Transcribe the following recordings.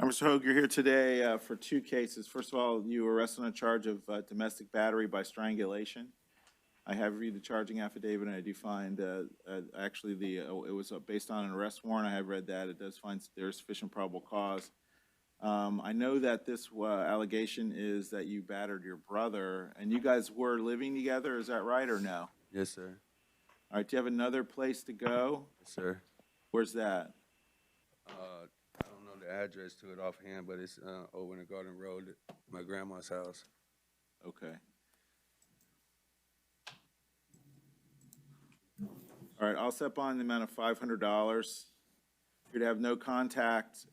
Mr. Hoag, you're here today for two cases. First of all, you were arrested on a charge of domestic battery by strangulation. I have reviewed the charging affidavit, and I do find actually it was based on an arrest warrant. I have read that. It does find there's sufficient probable cause. I know that this allegation is that you battered your brother, and you guys were living together. Is that right or no? Yes, sir. All right, do you have another place to go? Yes, sir. Where's that? I don't know the address to it offhand, but it's over in the Garden Road, my grandma's house. Okay. All right, I'll set bond in the amount of $500. You're to have no contact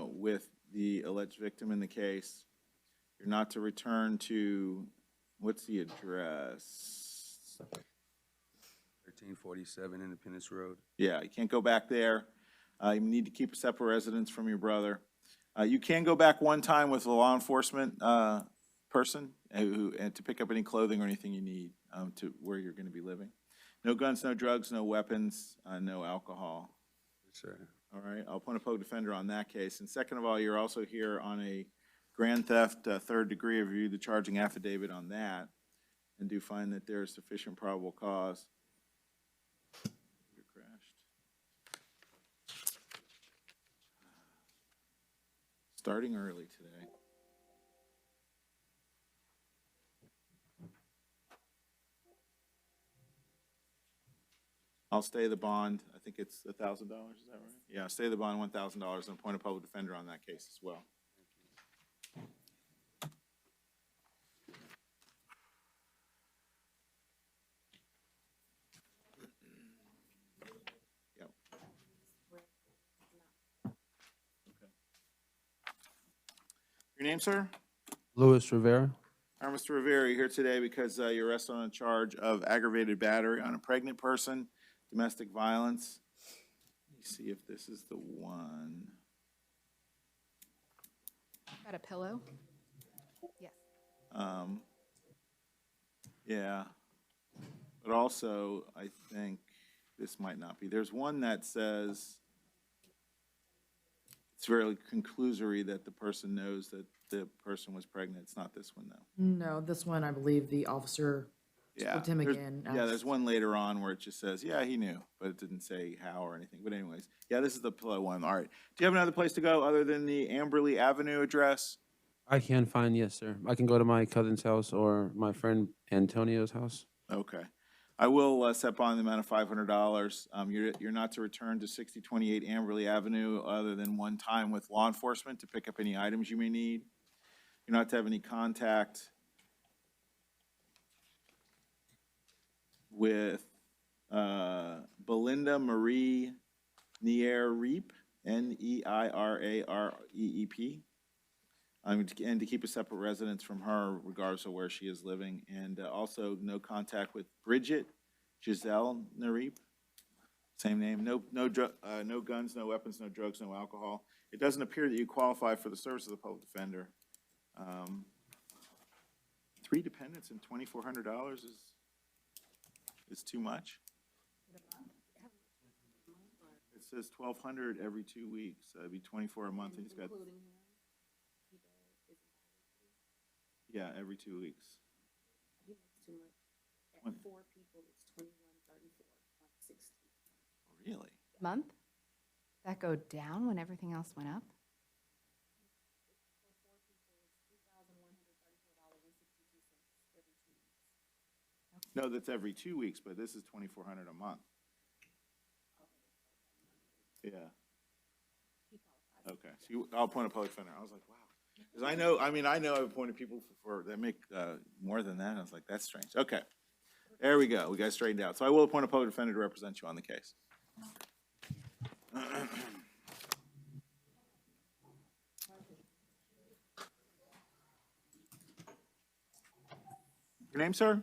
with the alleged victim in the case. You're not to return to, what's the address? 1347 Independence Road. Yeah, you can't go back there. You need to keep a separate residence from your brother. You can go back one time with a law enforcement person and to pick up any clothing or anything you need to where you're going to be living. No guns, no drugs, no weapons, no alcohol. Yes, sir. All right, I'll appoint a public defender on that case. And second of all, you're also here on a grand theft, third degree. I've reviewed the charging affidavit on that and do find that there is sufficient probable cause. You're crashed. Starting early today. I'll stay the bond. I think it's $1,000, is that right? Yeah, stay the bond, $1,000, and appoint a public defender on that case as well. Yep. Okay. Your name, sir? Louis Rivera. All right, Mr. Rivera, you're here today because you're arrested on a charge of aggravated battery on a pregnant person, domestic violence. Let me see if this is the one. Got a pillow? Yes. Yeah. But also, I think this might not be. There's one that says it's very conclusory that the person knows that the person was pregnant. It's not this one, though. No, this one, I believe the officer Yeah, flipped him there's- again. Yeah, there's one later on where it just says, yeah, he knew, but it didn't say how or anything. But anyways, yeah, this is the pillow one. All right. Do you have another place to go other than the Amberley Avenue address? I can find, yes, sir. I can go to my cousin's house or my friend Antonio's house. Okay. I will set bond in the amount of $500. You're not to return to 6028 Amberley Avenue other than one time with law enforcement to pick up any items you may need. You're not to have any contact with Belinda Marie Neirareep, Neirareep, and to keep a separate residence from her regardless of where she is living. And also no contact with Bridget Giselle Neirareep, same name. No guns, no weapons, no drugs, no alcohol. It doesn't appear that you qualify for the service of the public defender. 3 dependents and $2,400 is too much. It says $1,200 every 2 weeks. That'd be $24 a month. And he's got, yeah, every 2 weeks. He makes too much. At What? 4 people, it's 21.34, not 60. Really? Month? That go down when everything else went up? No, that's every 2 weeks, but this is $2,400 a month. Yeah. Okay, so I'll appoint a public defender. I was like, wow. Because I know I've appointed people that make more than that. I was like, that's strange. Okay, there we go. We got it straightened out. So I will appoint a public defender to represent you on the case. Your name, sir?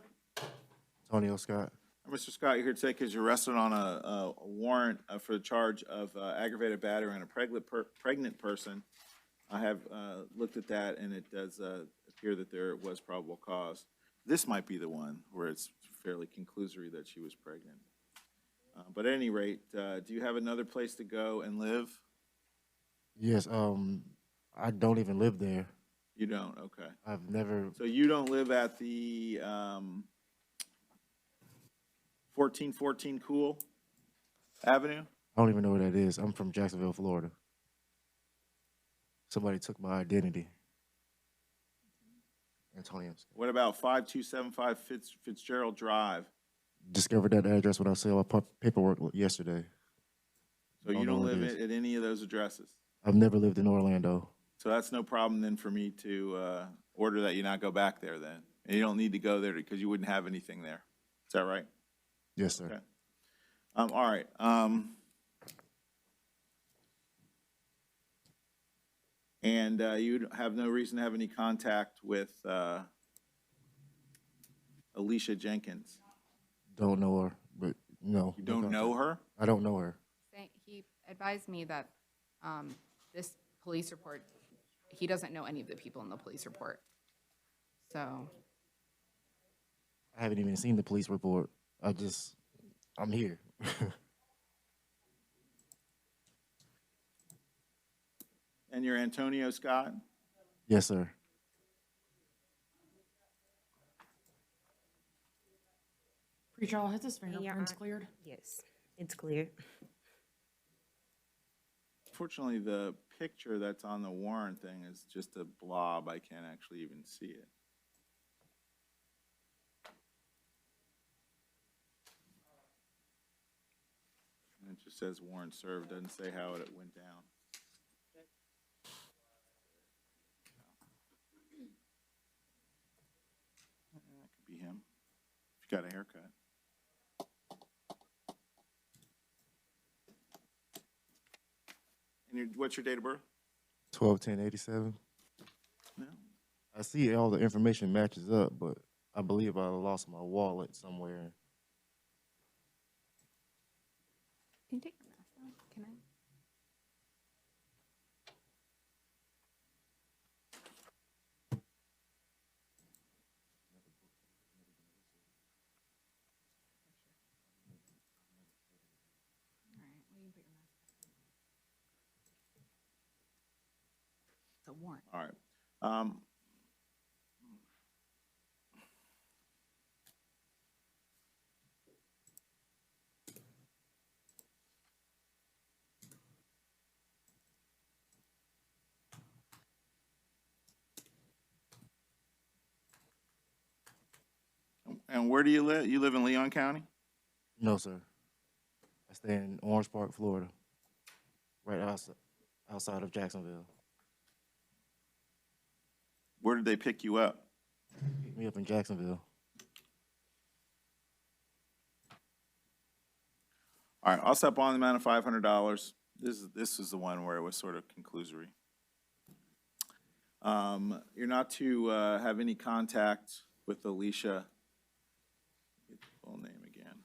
Antonio Scott. Mr. Scott, you're here today because you're arrested on a warrant for the charge of aggravated battery on a pregnant person. I have looked at that, and it does appear that there was probable cause. This might be the one where it's fairly conclusory that she was pregnant. But at any rate, do you have another place to go and live? Yes, I don't even live there. You don't, okay. I've never, So you don't live at the 1414 Cool Avenue? I don't even know where that is. I'm from Jacksonville, Florida. Somebody took my identity. Antonio Scott. What about 5275 Fitzgerald Drive? Discovered that address when I saw my paperwork yesterday. So you Don't know don't where it live is. at any of those addresses? I've never lived in Orlando. So that's no problem then for me to order that you not go back there then? And you don't need to go there because you wouldn't have anything there. Is that right? Yes, sir. Okay. All right. And you have no reason to have any contact with Alicia Jenkins? Don't know her, but no. You don't know her? I don't know her. He advised me that this police report, he doesn't know any of the people in the police report. So, I haven't even seen the police report. I'm here. And you're Antonio Scott? Yes, sir. Pretrial, has his Your fingerprints Honor. cleared? Yes, it's clear. Fortunately, the picture that's on the warrant thing is just a blob. I can't actually even see it. And it just says warrant served, doesn't say how it went down. That could be him, if you got a haircut. And what's your date of birth? 12/10/87. No. I see all the information matches up, but I believe I lost my wallet somewhere. can you take your mask off? Can I? All right, well, you can put your mask back on. It's a warrant. All right. And where do you live? You live in Leon County? No, sir. I stay in Orange Park, Florida, right outside of Jacksonville. Where did they pick you up? Pick me up in Jacksonville. All right, I'll step on the amount of $500. This is the one where it was sort of conclusory. You're not to have any contact with Alicia. Get the full name again.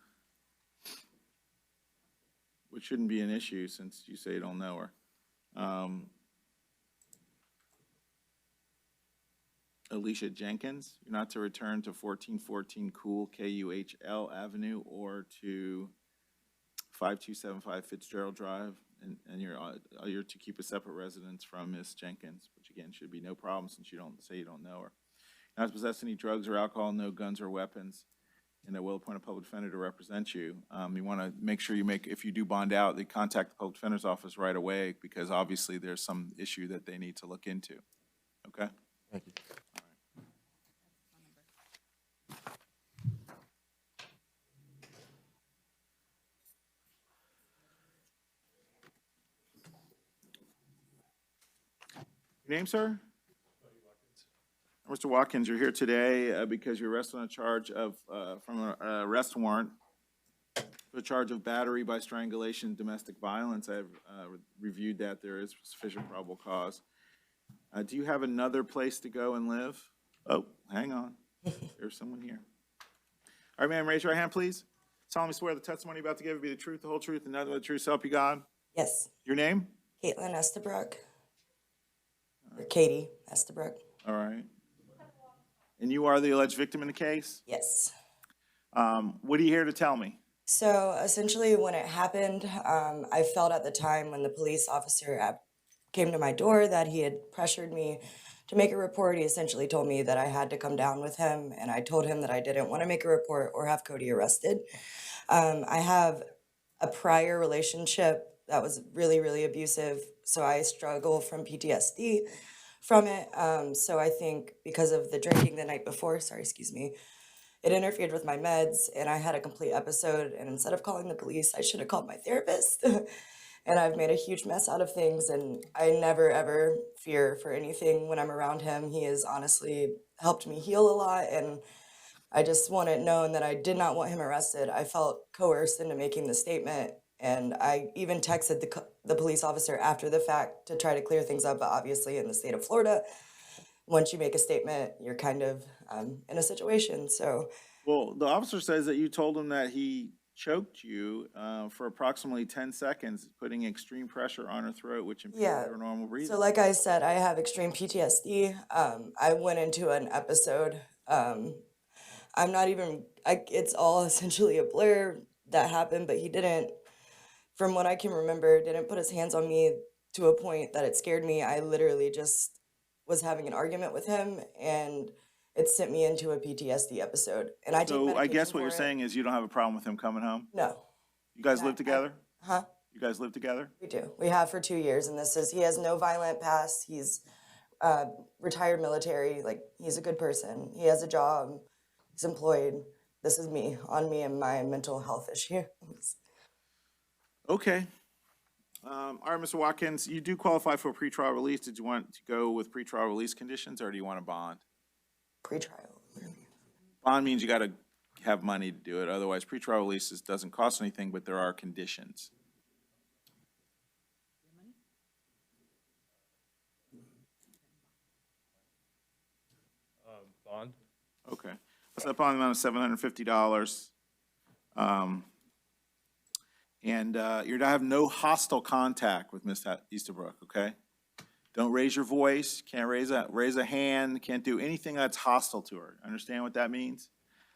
Which shouldn't be an issue since you say you don't know her. Alicia Jenkins, you're not to return to 1414 Cool, Kuhl Avenue, or to 5275 Fitzgerald Drive, and you're to keep a separate residence from Miss Jenkins, which again should be no problem since you don't say you don't know her. Not to possess any drugs or alcohol, no guns or weapons, and I will appoint a public defender to represent you. You want to make sure if you do bond out, they contact the public defender's office right away because obviously there's some issue that they need to look into. Okay? Thank you. Your name, sir? Mr. Watkins, you're here today because you're arrested on a charge of, from an arrest warrant for a charge of battery by strangulation, domestic violence. I've reviewed that. There is sufficient probable cause. Do you have another place to go and live? Oh, hang on. There's someone here. All right, ma'am, raise your hand, please. Solemnly swear the testimony you're about to give will be the truth, the whole truth, and nothing but the truth, so help you God. Yes, Your name? Caitlin Estabrook. Or Katie Estabrook. All right. And you are the alleged victim in the case? Yes. What are you here to tell me? So essentially when it happened, I felt at the time when the police officer came to my door that he had pressured me to make a report. He essentially told me that I had to come down with him, and I told him that I didn't want to make a report or have Cody arrested. I have a prior relationship that was really, really abusive, so I struggle from PTSD from it. So I think because of the drinking the night before, sorry, excuse me, it interfered with my meds, and I had a complete episode, and instead of calling the police, I should have called my therapist. And I've made a huge mess out of things, and I never, ever fear for anything when I'm around him. He has honestly helped me heal a lot, and I just want it known that I did not want him arrested. I felt coerced into making the statement, and I even texted the police officer after the fact to try to clear things up, but obviously in the state of Florida, once you make a statement, you're kind of in a situation, so. Well, the officer says that you told him that he choked you for approximately 10 seconds, putting extreme pressure on her throat, which impeded Yeah. her normal breathing. So like I said, I have extreme PTSD. I went into an episode. I'm not even, it's all essentially a blur that happened, but he didn't, from what I can remember, didn't put his hands on me to a point that it scared me. I literally just was having an argument with him, and it sent me into a PTSD episode. And I take So I medication guess what for you're it. saying is you don't have a problem with him coming home? No. You guys Yeah, live together? Huh? You guys live together? We do. We have for 2 years, and he has no violent past. He's retired military. Like, he's a good person. He has a job. He's employed. This is me, on me and my mental health issues. Okay. All right, Mr. Watkins, you do qualify for pretrial release. Did you want to go with pretrial release conditions, or do you want a bond? Pre-trial. Bond means you got to have money to do it. Otherwise, pretrial releases doesn't cost anything, but there are conditions. Bond? Okay. What's that bond amount of $750? And you're to have no hostile contact with Ms. Easterbrook, okay? Don't raise your voice, can't raise a hand, can't do anything that's hostile to her. Understand what that means?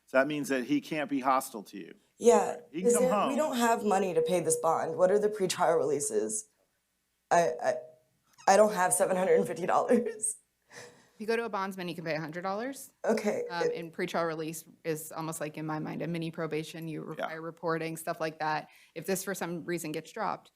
So that means that he can't be hostile to you. Yeah. He can come home. We don't have money to pay this bond. What are the pre-trial releases? I don't have $750. If you go to a bondsman, you can pay $100. Okay. And pretrial release is almost like, in my mind, a mini probation. You require reporting, stuff like that. If this for some reason gets dropped,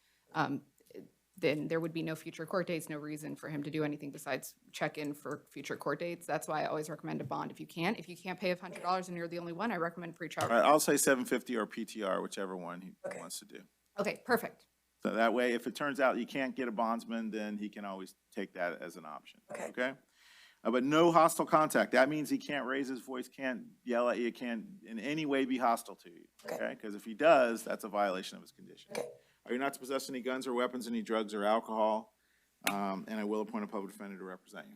then there would be no future court dates, no reason for him to do anything besides check in for future court dates. That's why I always recommend a bond if you can. If you can't pay $100 and you're the only one, I recommend pretrial. All right, I'll say $750 or PTR, whichever one he wants to do. Okay, perfect. So that way, if it turns out you can't get a bondsman, then he can always take that as an option, okay? But no hostile contact. That means he can't raise his voice, can't yell at you, can't in any way be hostile to you, okay? Because if he does, that's a violation of his condition. Okay. Are you not to possess any guns or weapons, any drugs or alcohol? And I will appoint a public defender to represent you.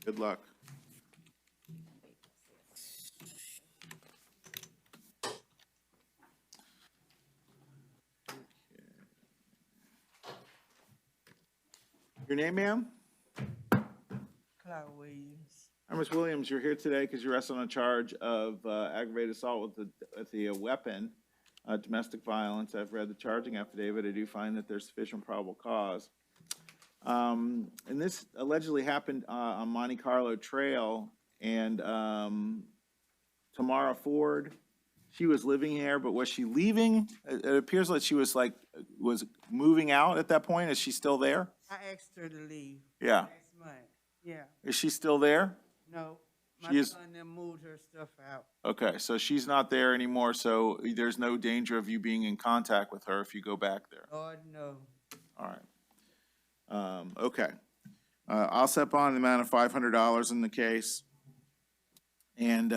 Good luck. Your name, ma'am? Cloud Williams. Ms. Williams, you're here today because you're arrested on a charge of aggravated assault with the weapon, domestic violence. I've read the charging affidavit. I do find that there's sufficient probable cause. And this allegedly happened on Monte Carlo Trail, and Tamara Ford, she was living here, but was she leaving? It appears like she was moving out at that point. Is she still there? I asked her to leave. Yeah. Last month. Yeah. Is she still there? No. She My is- son then moved her stuff out. Okay, so she's not there anymore, so there's no danger of you being in contact with her if you go back there. Lord, no. All right. Okay. I'll set bond the amount of $500 in the case. And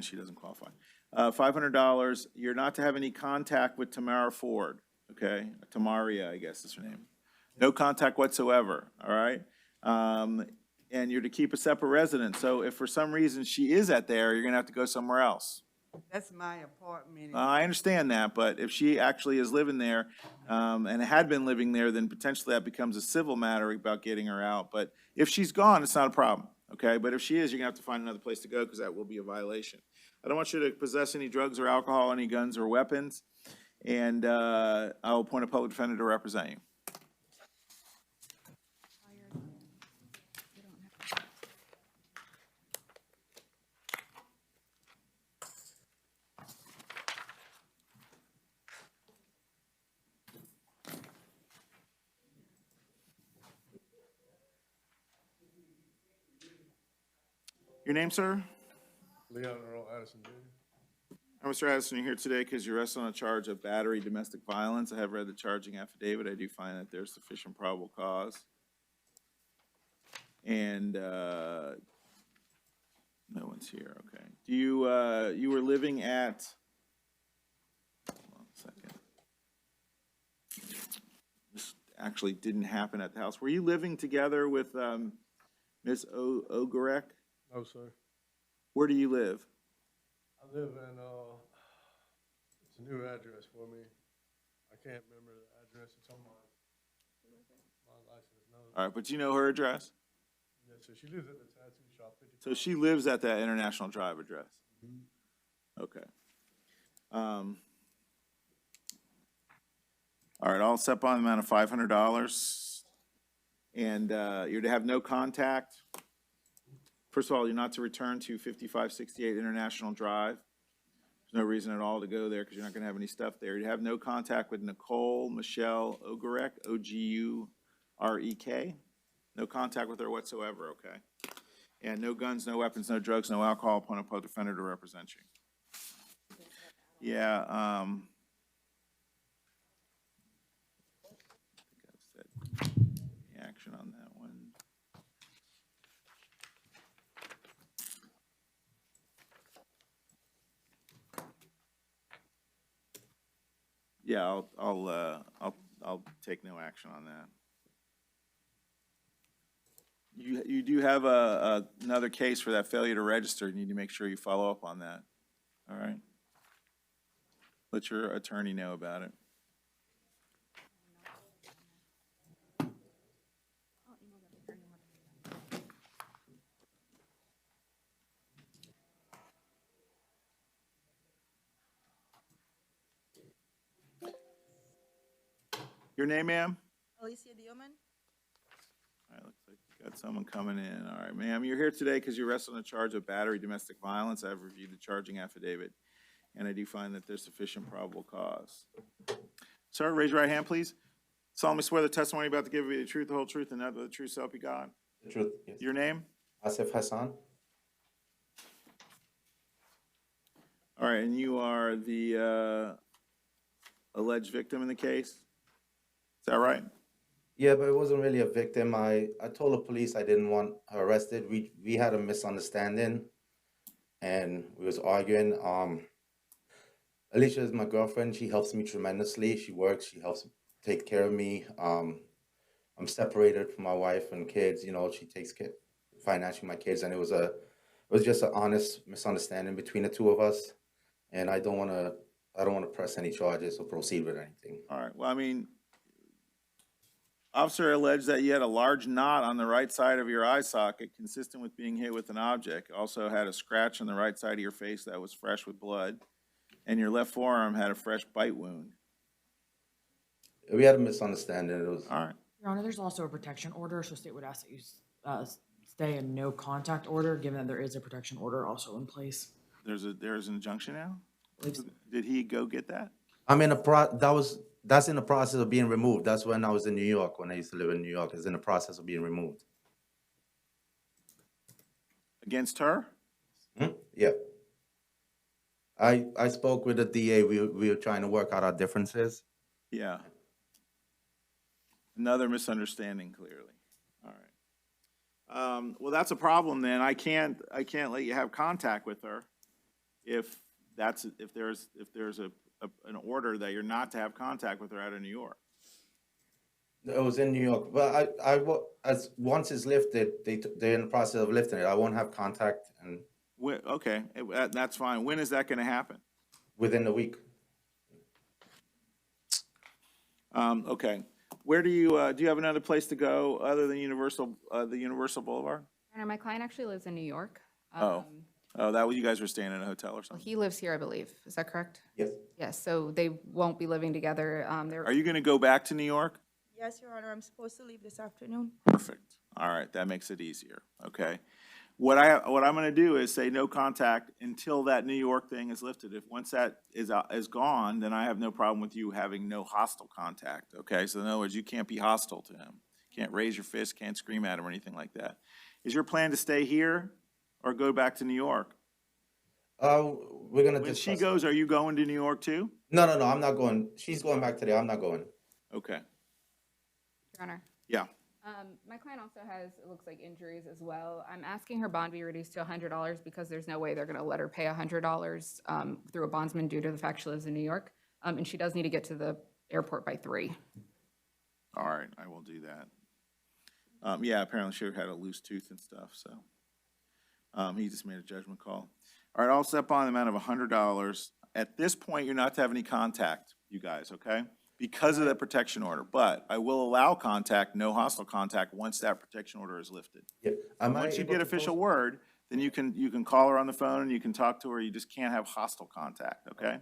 she doesn't qualify. $500, you're not to have any contact with Tamara Ford, okay? Tamaria, I guess is her name. No contact whatsoever, all right? And you're to keep a separate residence. So if for some reason she is at there, you're gonna have to go somewhere else. That's my apartment. I understand that, but if she actually is living there, and had been living there, then potentially that becomes a civil matter about getting her out. But if she's gone, it's not a problem, okay? But if she is, you're gonna have to find another place to go because that will be a violation. I don't want you to possess any drugs or alcohol, any guns or weapons. And I'll appoint a public defender to represent you. Your name, sir? Leon Earl Addison Jr. Mr. Addison, you're here today because you're arrested on a charge of battery, domestic violence. I have read the charging affidavit. I do find that there's sufficient probable cause. And no one's here, okay. Do you, you were living at, hold on a second. This actually didn't happen at the house. Were you living together with Ms. Ogorek? No, sir. Where do you live? I live in, it's a new address for me. I can't remember the address. It's on my license. No. All right, but you know her address? Yeah, so she lives at the tattoo shop. So she lives at that International Drive address? Okay. All right, I'll set bond amount of $500. And you're to have no contact. First of all, you're not to return to 5568 International Drive. There's no reason at all to go there because you're not going to have any stuff there. You have no contact with Nicole Michelle Ogurek, Ogurek. No contact with her whatsoever, okay? And no guns, no weapons, no drugs, no alcohol upon a public defender to represent you. Yeah, I think I've said the action on that one. Yeah, I'll take no action on that. You do have another case for that failure to register. You need to make sure you follow up on that. All right? Let your attorney know about it. Your name, ma'am? Alicia Dioman? All right, looks like we got someone coming in. All right, ma'am, you're here today because you're arrested on a charge of battery, domestic violence. I've reviewed the charging affidavit, and I do find that there's sufficient probable cause. Sir, raise your right hand, please. Solemnly swear the testimony you're about to give will be the truth, the whole truth, and nothing but the truth, so help you God. The truth, yes. Your name? Asif Hassan. All right, and you are the alleged victim in the case? Is that right? Yeah, but it wasn't really a victim. I told the police I didn't want her arrested. We had a misunderstanding, and we was arguing. Alicia is my girlfriend. She helps me tremendously. She works. She helps take care of me. I'm separated from my wife and kids. You know, she takes care financially my kids, and it was just an honest misunderstanding between the two of us. And I don't want to press any charges or proceed with anything. All right, well, I mean, officer alleged that you had a large knot on the right side of your eye socket consistent with being hit with an object. Also had a scratch on the right side of your face that was fresh with blood. And your left forearm had a fresh bite wound. We had a misunderstanding. It was All right. Your Honor, there's also a protection order, so state would ask that you stay in no contact order, given that there is a protection order also in place. There's an injunction now? Believe so. Did he go get that? I'm in that's in the process of being removed. That's when I was in New York, when I used to live in New York. It's in the process of being removed. Against her? Yeah. I spoke with the DA. We were trying to work out our differences. Yeah. Another misunderstanding, clearly. All right. Well, that's a problem then. I can't let you have contact with her if there's an order that you're not to have contact with her out of New York. It was in New York, but as once it's lifted, they're in the process of lifting it. I won't have contact and Okay, that's fine. When is that going to happen? within the week. Okay. Where do you have another place to go other than the Universal Boulevard? Your Honor, my client actually lives in New York. Oh, Oh, that, you guys were staying in a hotel or Well, something? he lives here, I believe. Is that correct? Yes. Yes, so they won't be living together. Are you gonna go back to New York? Yes, Your Honor, I'm supposed to leave this afternoon. Perfect. All right, that makes it easier, okay? What I'm gonna do is say no contact until that New York thing is lifted. If, once that is gone, then I have no problem with you having no hostile contact, okay? So in other words, you can't be hostile to him. Can't raise your fist, can't scream at him or anything like that. Is your plan to stay here or go back to New York? We're gonna When she discuss. goes, are you going to New York too? No, I'm not going. She's going back today. I'm not going. Okay, Your Honor. yeah. My client also has, it looks like, injuries as well. I'm asking her bond be reduced to $100 because there's no way they're gonna let her pay $100 through a bondsman due to the fact she lives in New York. And she does need to get to the airport by 3. All right, I will do that. Yeah, apparently she had a loose tooth and stuff, so. He just made a judgment call. All right, I'll step on the amount of $100. At this point, you're not to have any contact, you guys, okay? Because of the protection order, but I will allow contact, no hostile contact, once that protection order is lifted. Yeah. Once you get official word, then you can call her on the phone and you can talk to her. You just can't have hostile contact, okay?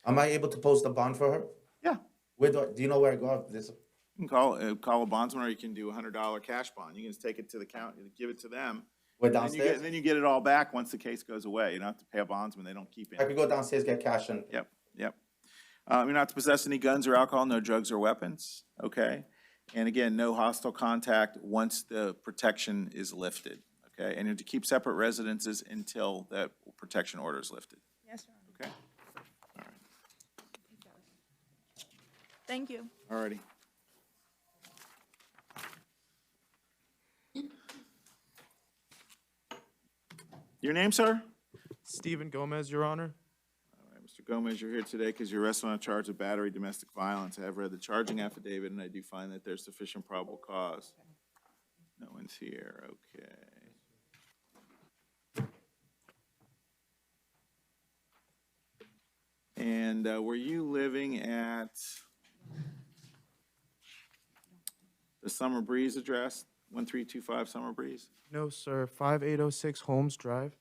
Am I able to post a bond for her? Yeah. Where do you know where I go after this? You can call a bondsman, or you can do a $100 cash bond. You can just take it to the county, give it to them. We're And downstairs. then you get it all back once the case goes away. You don't have to pay a bondsman. They don't keep it. I could go downstairs, get cash, and Yep. You're not to possess any guns or alcohol, no drugs or weapons, okay? And again, no hostile contact once the protection is lifted, okay? And you're to keep separate residences until that protection order is lifted, Yes, Your Honor. okay? Thank you. All righty. Your name, sir? Stephen Gomez, Your Honor. All right, Mr. Gomez, you're here today because you're arrested on a charge of battery, domestic violence. I have read the charging affidavit, and I do find that there's sufficient probable cause. No one's here, okay. And were you living at the Summer Breeze address, 1325 Summer Breeze? No, sir. 5806 Holmes Drive.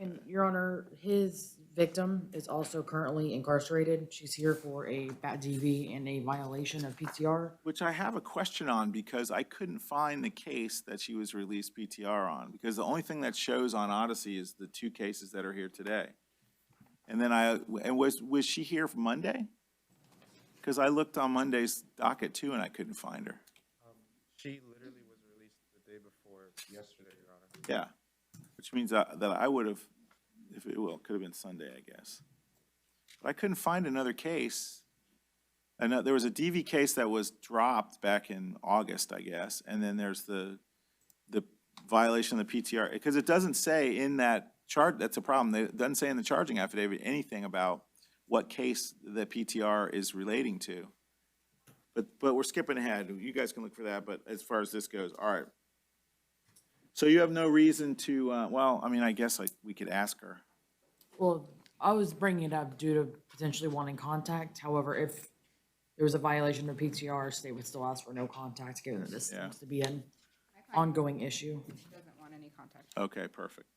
And Your Honor, his victim is also currently incarcerated. She's here for a bad DV and a violation of PTR. Which I have a question on because I couldn't find the case that she was released PTR on. Because the only thing that shows on Odyssey is the 2 cases that are here today. And then was she here for Monday? Because I looked on Monday's docket too and I couldn't find her. She literally was released the day before yesterday, Your Honor. Yeah, which means that I would have, it could have been Sunday, I guess. But I couldn't find another case. And there was a DV case that was dropped back in August, I guess. And then there's the violation of the PTR, because it doesn't say in that chart, that's a problem. It doesn't say in the charging affidavit anything about what case the PTR is relating to. But we're skipping ahead. You guys can look for that, but as far as this goes, all right. So you have no reason to, well, I mean, I guess we could ask her. Well, I was bringing it up due to potentially wanting contact. However, if there was a violation of PTR, state would still ask for no contact, given that this Yeah. seems to be an ongoing issue. She doesn't want any contact. Okay, perfect.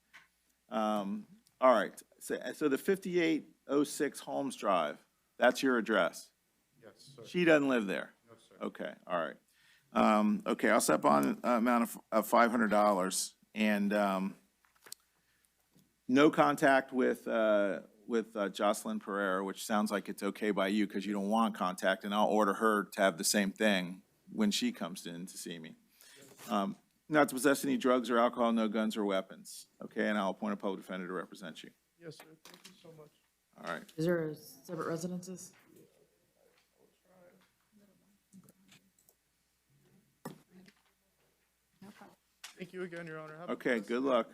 All right, so the 5806 Holmes Drive, that's your address? Yes, sir. She doesn't live there? No, sir. Okay, all right. Okay, I'll step on an amount of $500 and no contact with Jocelyn Pereira, which sounds like it's okay by you because you don't want contact, and I'll order her to have the same thing when she comes in to see me. Not to possess any drugs or alcohol, no guns or weapons, okay? And I'll appoint a public defender to represent you. Yes, sir. Thank you so much. All right. Is there separate residences? No problem. Thank you again, Your Honor. Have a Okay, blessed good day. luck.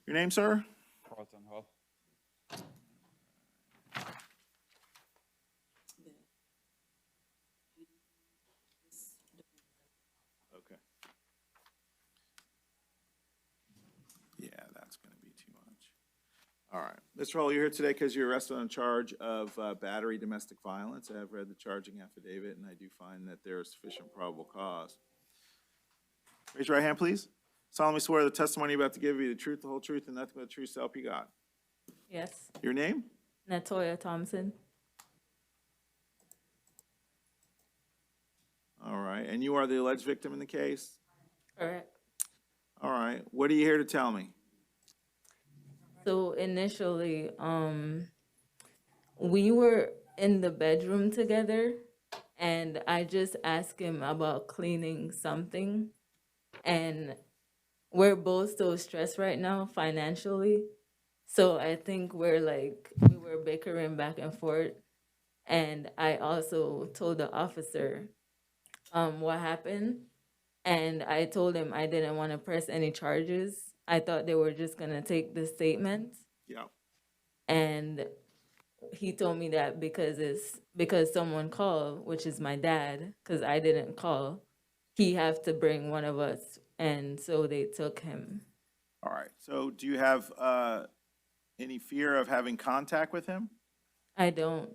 Your name, sir? Carlton Hall. Okay. Yeah, that's gonna be too much. All right. Mr. Hall, you're here today because you're arrested on charge of battery, domestic violence. I have read the charging affidavit, and I do find that there is sufficient probable cause. Raise your right hand, please. Solemnly swear the testimony you're about to give you the truth, the whole truth, and nothing but the truth, so help you God. Yes. Your name? Natoya Thompson. All right. And you are the alleged victim in the case? Correct. All right. What are you here to tell me? So initially, we were in the bedroom together, and I just asked him about cleaning something. And we're both so stressed right now financially. So I think we were bickering back and forth. And I also told the officer what happened. And I told him I didn't want to press any charges. I thought they were just going to take the statement. Yeah. And he told me that because someone called, which is my dad, because I didn't call, he have to bring one of us. And so they took him. All right. So do you have any fear of having contact with him? I don't.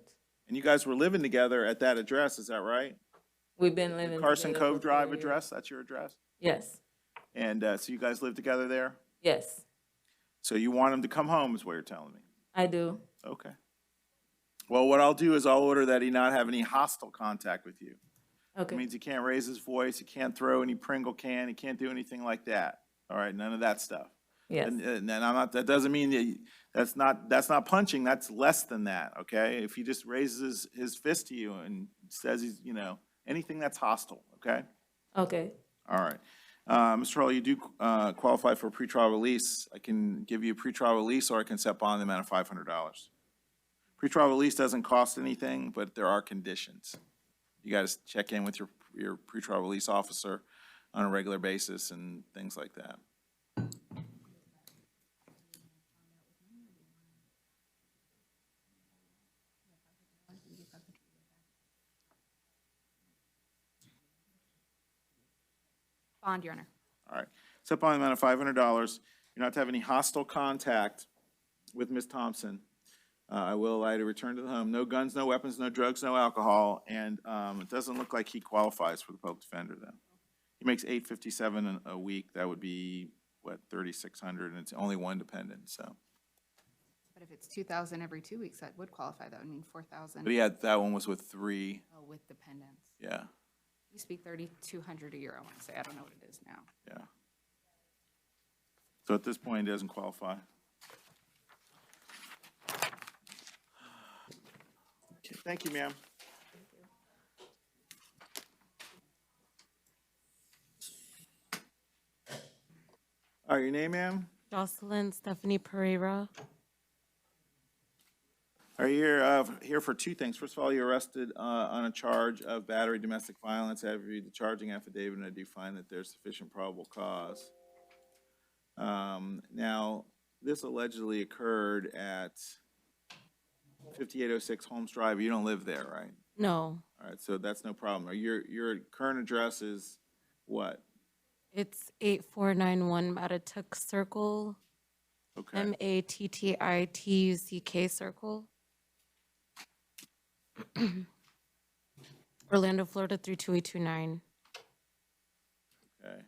And you guys were living together at that address, is that right? We've been living Carson together Cove for Drive 4 years. address, that's your address? Yes. And so you guys live together there? Yes, So you want him to come home is what you're telling me? I do. Okay. Well, what I'll do is I'll order that he not have any hostile contact with you. Okay. It means he can't raise his voice, he can't throw any Pringle can, he can't do anything like that. All right, none of that stuff. Yes. And I'm not, that doesn't mean that, that's not punching, that's less than that, okay? If he just raises his fist to you and says he's, anything that's hostile, okay? Okay. All right. Mr. Hurley, you do qualify for a pretrial release. I can give you a pretrial release, or I can set bond in the amount of $500. Pretrial release doesn't cost anything, but there are conditions. You got to check in with your pretrial release officer on a regular basis and things like that. Bond, Your Honor. All right. Set bond in the amount of $500. You're not to have any hostile contact with Ms. Thompson. I will allow you to return to the home. No guns, no weapons, no drugs, no alcohol, and it doesn't look like he qualifies for the public defender then. He makes $857 a week. That would be, what, $3,600, and it's only one dependent, so. But if it's 2,000 every 2 weeks, that would qualify. That would mean 4,000. But he had, that one was with 3, Oh, with dependents. yeah, Used to be 3,200 a year, I want to say. I don't know what it is now. yeah. So at this point, he doesn't qualify. Okay, thank you, ma'am. All right, your name, ma'am? Jocelyn Stephanie Pereira. Are you here for two things? First of all, you're arrested on a charge of battery, domestic violence. I have reviewed the charging affidavit, and I do find that there's sufficient probable cause. Now, this allegedly occurred at 5806 Holmes Drive. You don't live there, right? No, All right, so that's no problem. Your current address is what? it's 8491 Mattituck Circle, Okay. Mattituck Circle. Orlando, Florida 32829. Okay.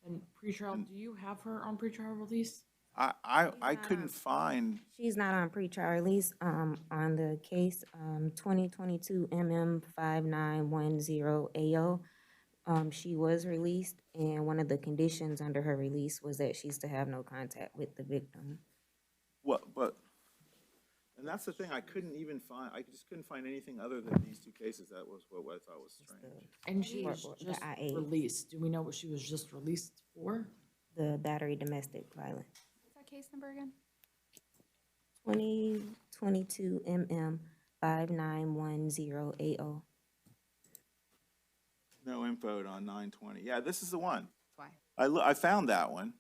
And pretrial, do you have her on pretrial release? I couldn't find, She's not on pretrial release, on the case, 2022 MM 5910 AO. She was released, and one of the conditions under her release was that she's to have no contact with the victim. and that's the thing, I couldn't even find, I just couldn't find anything other than these two cases. That was what I thought was strange. And she was The just IA. released. Do we know what she was just released for? The battery domestic violence. What's that case number again? 2022 MM 5910 AO. No info on 920. Yeah, this is the one. Why? I found that one.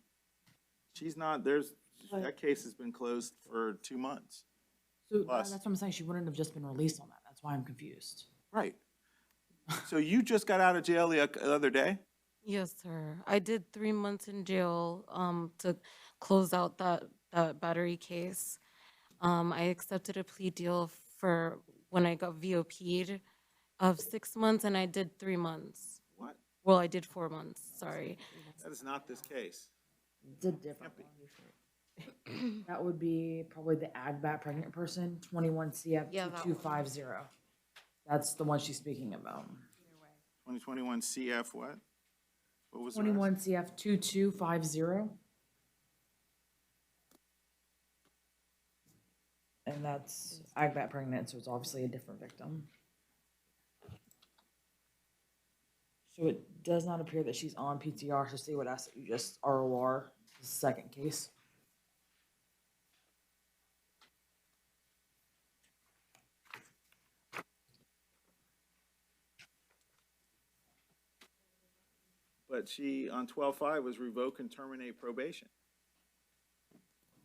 She's not, that case has been closed for 2 months. So Plus. that's what I'm saying. She wouldn't have just been released on that. That's why I'm confused. Right. So you just got out of jail the other day? Yes, sir. I did 3 months in jail to close out that battery case. I accepted a plea deal for when I got VOP'd of 6 months, and I did 3 months. What? Well, I did 4 months, sorry. That is not this case. It's a different one. That would be probably the AGBAT pregnant person, 21 CF Yeah, that one. 2250. That's the one she's speaking about. 2021 CF what? What was the rest? 21 CF 2250. And that's AGBAT pregnant, so it's obviously a different victim. So it does not appear that she's on PTR, so see what ask that you just ROR, the second case. But she, on 12/5, was revoke and terminate probation.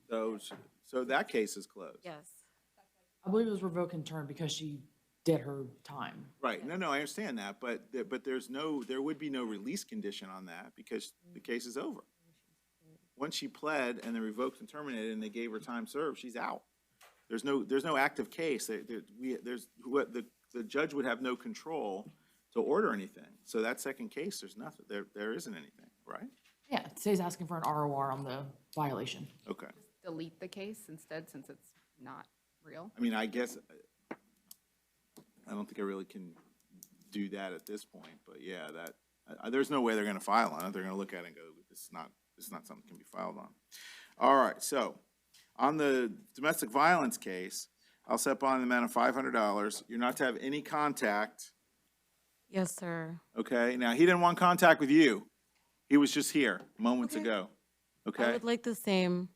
So that case is closed. Yes. I believe it was revoke and term because she did her time. Right, no, I understand that, but there would be no release condition on that because the case is over. Once she pled and they revoked and terminated and they gave her time served, she's out. There's no active case. The judge would have no control to order anything. So that second case, there's nothing, there isn't anything, right? Yeah, today's asking for an ROR on the violation. Okay. Delete the case instead, since it's not real. I mean, I guess, I don't think I really can do that at this point, but yeah, there's no way they're gonna file on it. They're gonna look at it and go, this is not something that can be filed on. All right, so, on the domestic violence case, I'll set bond in the amount of $500. You're not to have any contact, Yes, sir. okay? Now, he didn't want contact with you. He was just here moments ago, I okay? would like the same.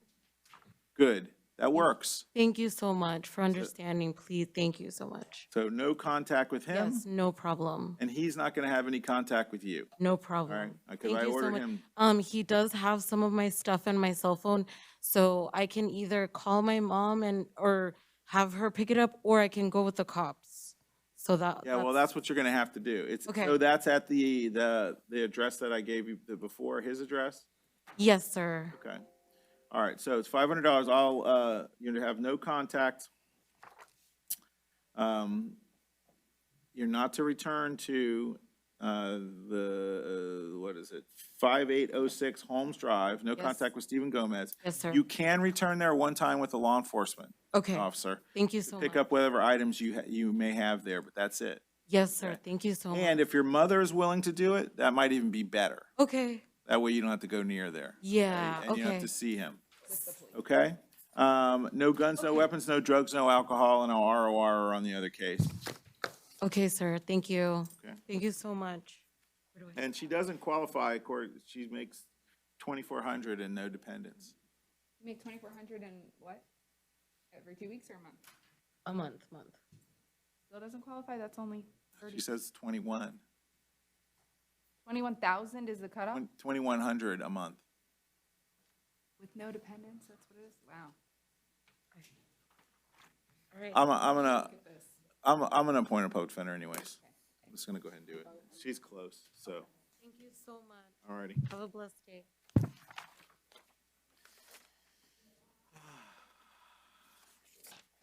Good, that works. Thank you so much for understanding, please. Thank you so much. So no contact with him, Yes, no problem. and he's not gonna have any contact with you. No All right, problem. because Thank I you so ordered much. him. He does have some of my stuff in my cell phone, so I can either call my mom or have her pick it up, or I can go with the cops. So Yeah, well, that's what you're gonna have to do. Okay. So that's at the address that I gave you before, his address? Yes, sir. Okay. All right, so it's $500. You're gonna have no contact. You're not to return to, what is it? 5806 Holmes Drive, no Yes. contact with Stephen Gomez. Yes, sir. You can return there one time with a law enforcement Okay. officer. Thank you to so Pick much. up whatever items you may have there, but that's it. Yes, sir. Thank you so much. And if your mother is willing to do it, that might even be better. Okay. That way you don't have to go near there. Yeah, And you don't have okay. to see him. Okay? No guns, no weapons, no drugs, no alcohol, and no ROR on the other case. Okay, sir. Thank you. Okay. Thank you so much. And she doesn't qualify, she makes 2,400 and no dependents. You make 2,400 and what? Every 2 weeks or a month? A month. Still doesn't qualify, that's only She says 21. 21,000 is the cutoff? 2,100 a month. With no dependents, that's what it is? Wow. All right. I'm gonna appoint a public defender anyways. I'm just gonna go ahead and do it. She's close, so, Thank you so much. alrighty. Have a blessed day.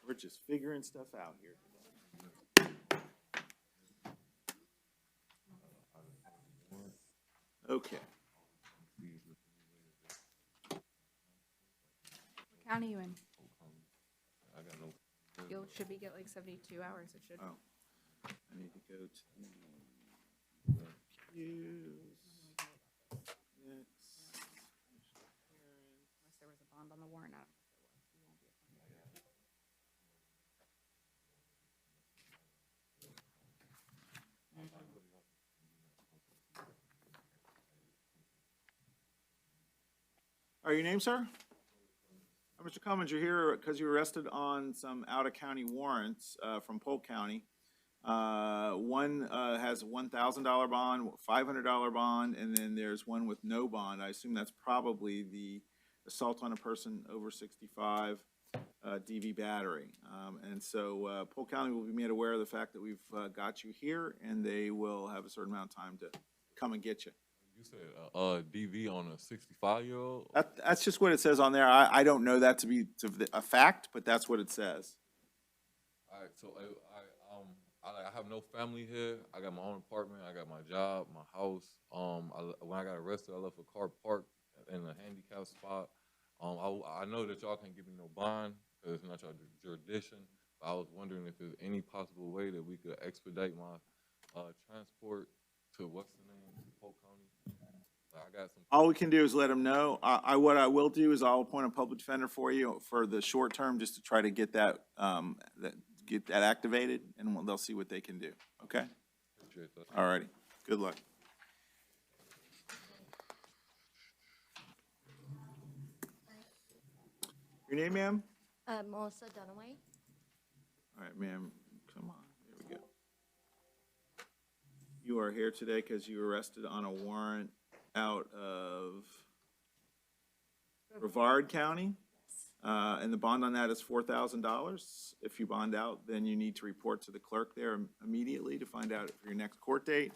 We're just figuring stuff out here. Okay. What county you in? You should be get like 72 hours, it should. Oh, I need to go to the accused. Next. Unless there was a bond on the warrant, I don't know if there was. You won't be appointed. Are your name, sir? Mr. Cummins, you're here because you were arrested on some out-of-county warrants from Polk County. One has a $1,000 bond, $500 bond, and then there's one with no bond. I assume that's probably the assault on a person over 65, DV battery. And so Polk County will be made aware of the fact that we've got you here, and they will have a certain amount of time to come and get you. You said DV on a 65-year-old? That's just what it says on there. I don't know that to be a fact, but that's what it says. All right, so I have no family here. I got my own apartment. I got my job, my house. When I got arrested, I left a car parked in a handicap spot. I know that y'all can't give me no bond because it's not your jurisdiction. But I was wondering if there's any possible way that we could expedite my transport to what's the name, Polk County. I got some. All we can do is let them know. What I will do is I'll appoint a public defender for you for the short term, just to try to get that, get that activated, and they'll see what they can do, okay? Appreciate that. All righty, good luck. Your name, ma'am? Melissa Dunaway. All right, ma'am, come on, there we go. You are here today because you were arrested on a warrant out of Brevard County. And the bond on that is $4,000. If you bond out, then you need to report to the clerk there immediately to find out for your next court date.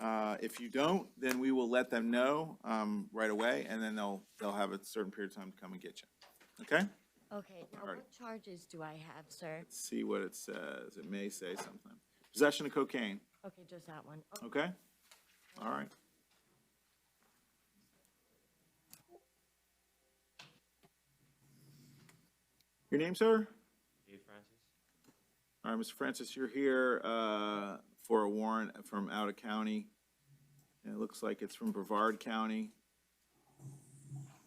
If you don't, then we will let them know right away, and then they'll have a certain period of time to come and get you. Okay? Okay, now what charges do I have, sir? Let's see what it says. It may say something. Possession of cocaine. Okay, just that one. Okay? All right. Your name, sir? Dave Francis. All right, Mr. Francis, you're here for a warrant from out of county. And it looks like it's from Brevard County.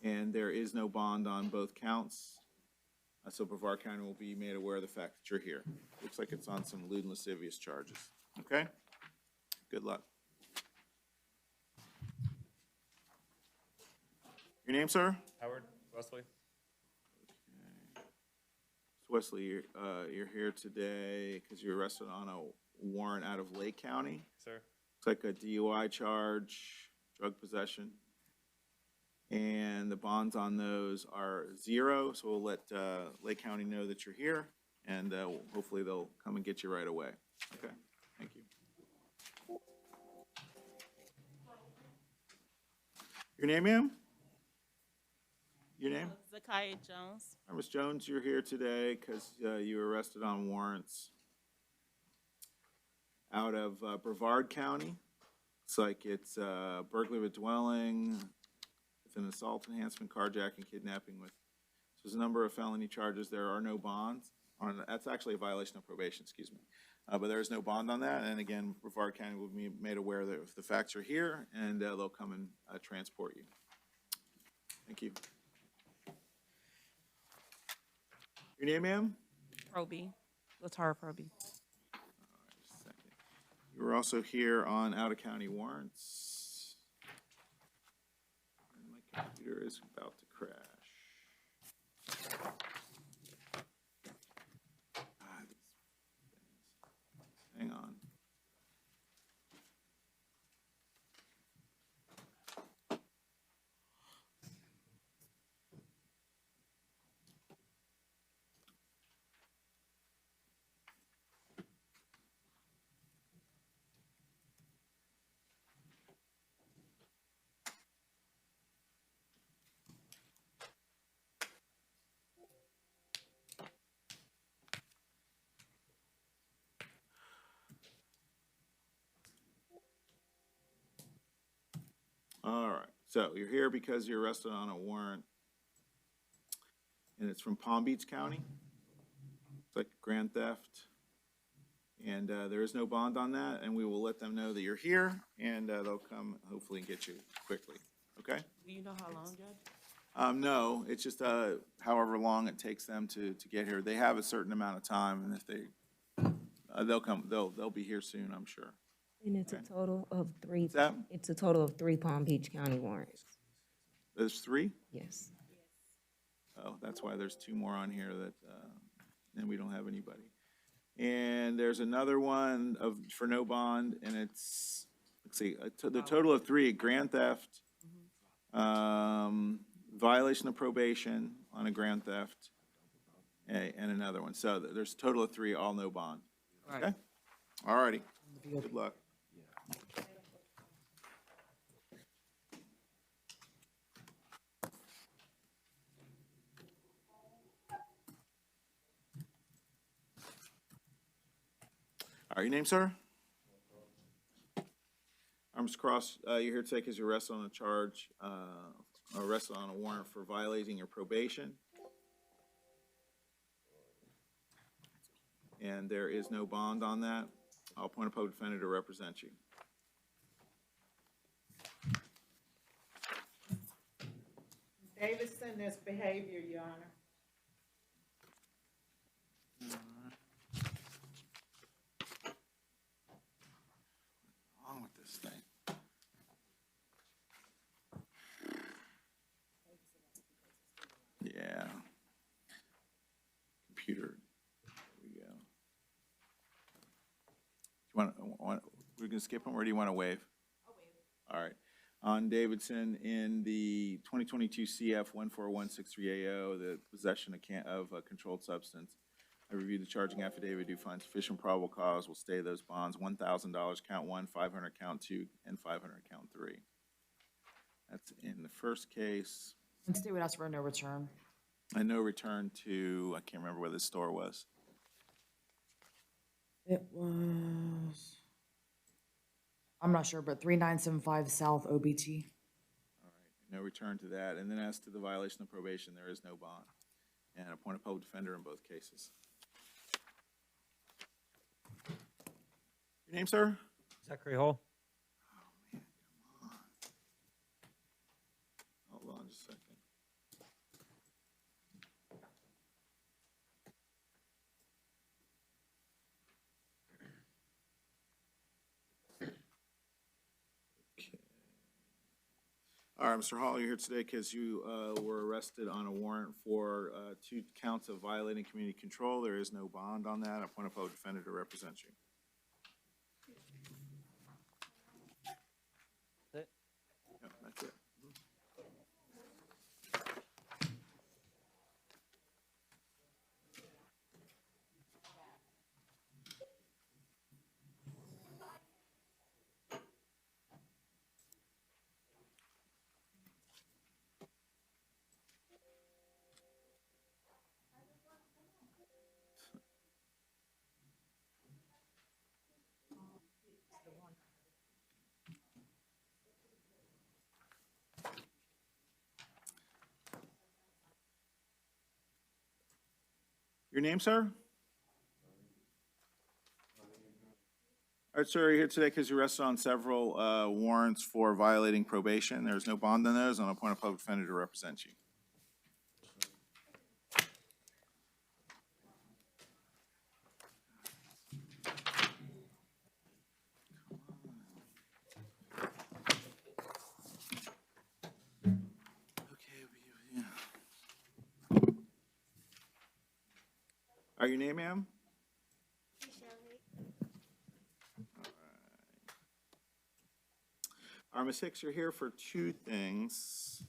And there is no bond on both counts. So Brevard County will be made aware of the fact that you're here. Looks like it's on some lewd and lascivious charges. Okay? Good luck. Your name, sir? Howard Wesley. Wesley, you're here today because you're arrested on a warrant out of Lake County. Sir. Looks like a DUI charge, drug possession. And the bonds on those are 0, so we'll let Lake County know that you're here, and hopefully they'll come and get you right away. Okay, thank you. Your name, ma'am? Your name? Zakiah Jones. All right, Ms. Jones, you're here today because you were arrested on warrants out of Brevard County. Looks like it's burglary of a dwelling, with an assault enhancement, carjacking, kidnapping with, so there's a number of felony charges. There are no bonds. That's actually a violation of probation, excuse me. But there is no bond on that. And again, Brevard County will be made aware that if the facts are here, and they'll come and transport you. Thank you. Your name, ma'am? Proby, Latara Proby. You were also here on out-of-county warrants. And my computer is about to crash. Hang on. All right, so you're here because you're arrested on a warrant, and it's from Palm Beach County. It's like grand theft, and there is no bond on that, and we will let them know that you're here, and they'll come hopefully and get you quickly, okay? Do you know how long, Judge? No, it's just however long it takes them to get here. They have a certain amount of time, and if they, they'll come, they'll be here soon, I'm sure. And it's a total of 3. What's that? It's a total of 3 Palm Beach County warrants. There's 3? Yes. Oh, that's why there's 2 more on here that, and we don't have anybody. And there's another one for no bond, and it's, let's see, the total of 3, grand theft, violation of probation on a grand theft, and another one. So there's a total of 3, all no bond. Okay? All righty. Good luck. right, your name, sir? Mr. Cross, you're here today because you're arrested on a charge, arrested on a warrant for violating your probation. And there is no bond on that. I'll appoint a public defender to represent you. Davidson, there's behavior, Your Honor. What's wrong with this thing? Yeah. Computer. There we go. Do you want, we're gonna skip them, or do you want to waive? I'll waive. All right. On Davidson, in the 2022 CF 14163AO, the possession of a controlled substance, I reviewed the charging affidavit, do find sufficient probable cause, will stay those bonds, $1,000 count 1, 500 count 2, and 500 count 3. That's in the first case. And State would ask for a no return. And no return to, I can't remember where the store was. It was, I'm not sure, but 3975 South OBT. All right, no return to that. And then as to the violation of probation, there is no bond. And appoint a public defender in both cases. Your name, sir? Zachary Hall. Hold on just a second. Okay. All right, Mr. Hall, you're here today because you were arrested on a warrant for 2 counts of violating community control. There is no bond on that. I appoint a public defender to represent you. That's it? Yep, that's it. Your name, sir? All right, sir, you're here today because you're arrested on several warrants for violating probation. There's no bond on those, and I'll appoint a public defender to represent you. Are your name, ma'am? All right, Ms. Hicks, you're here for 2 things.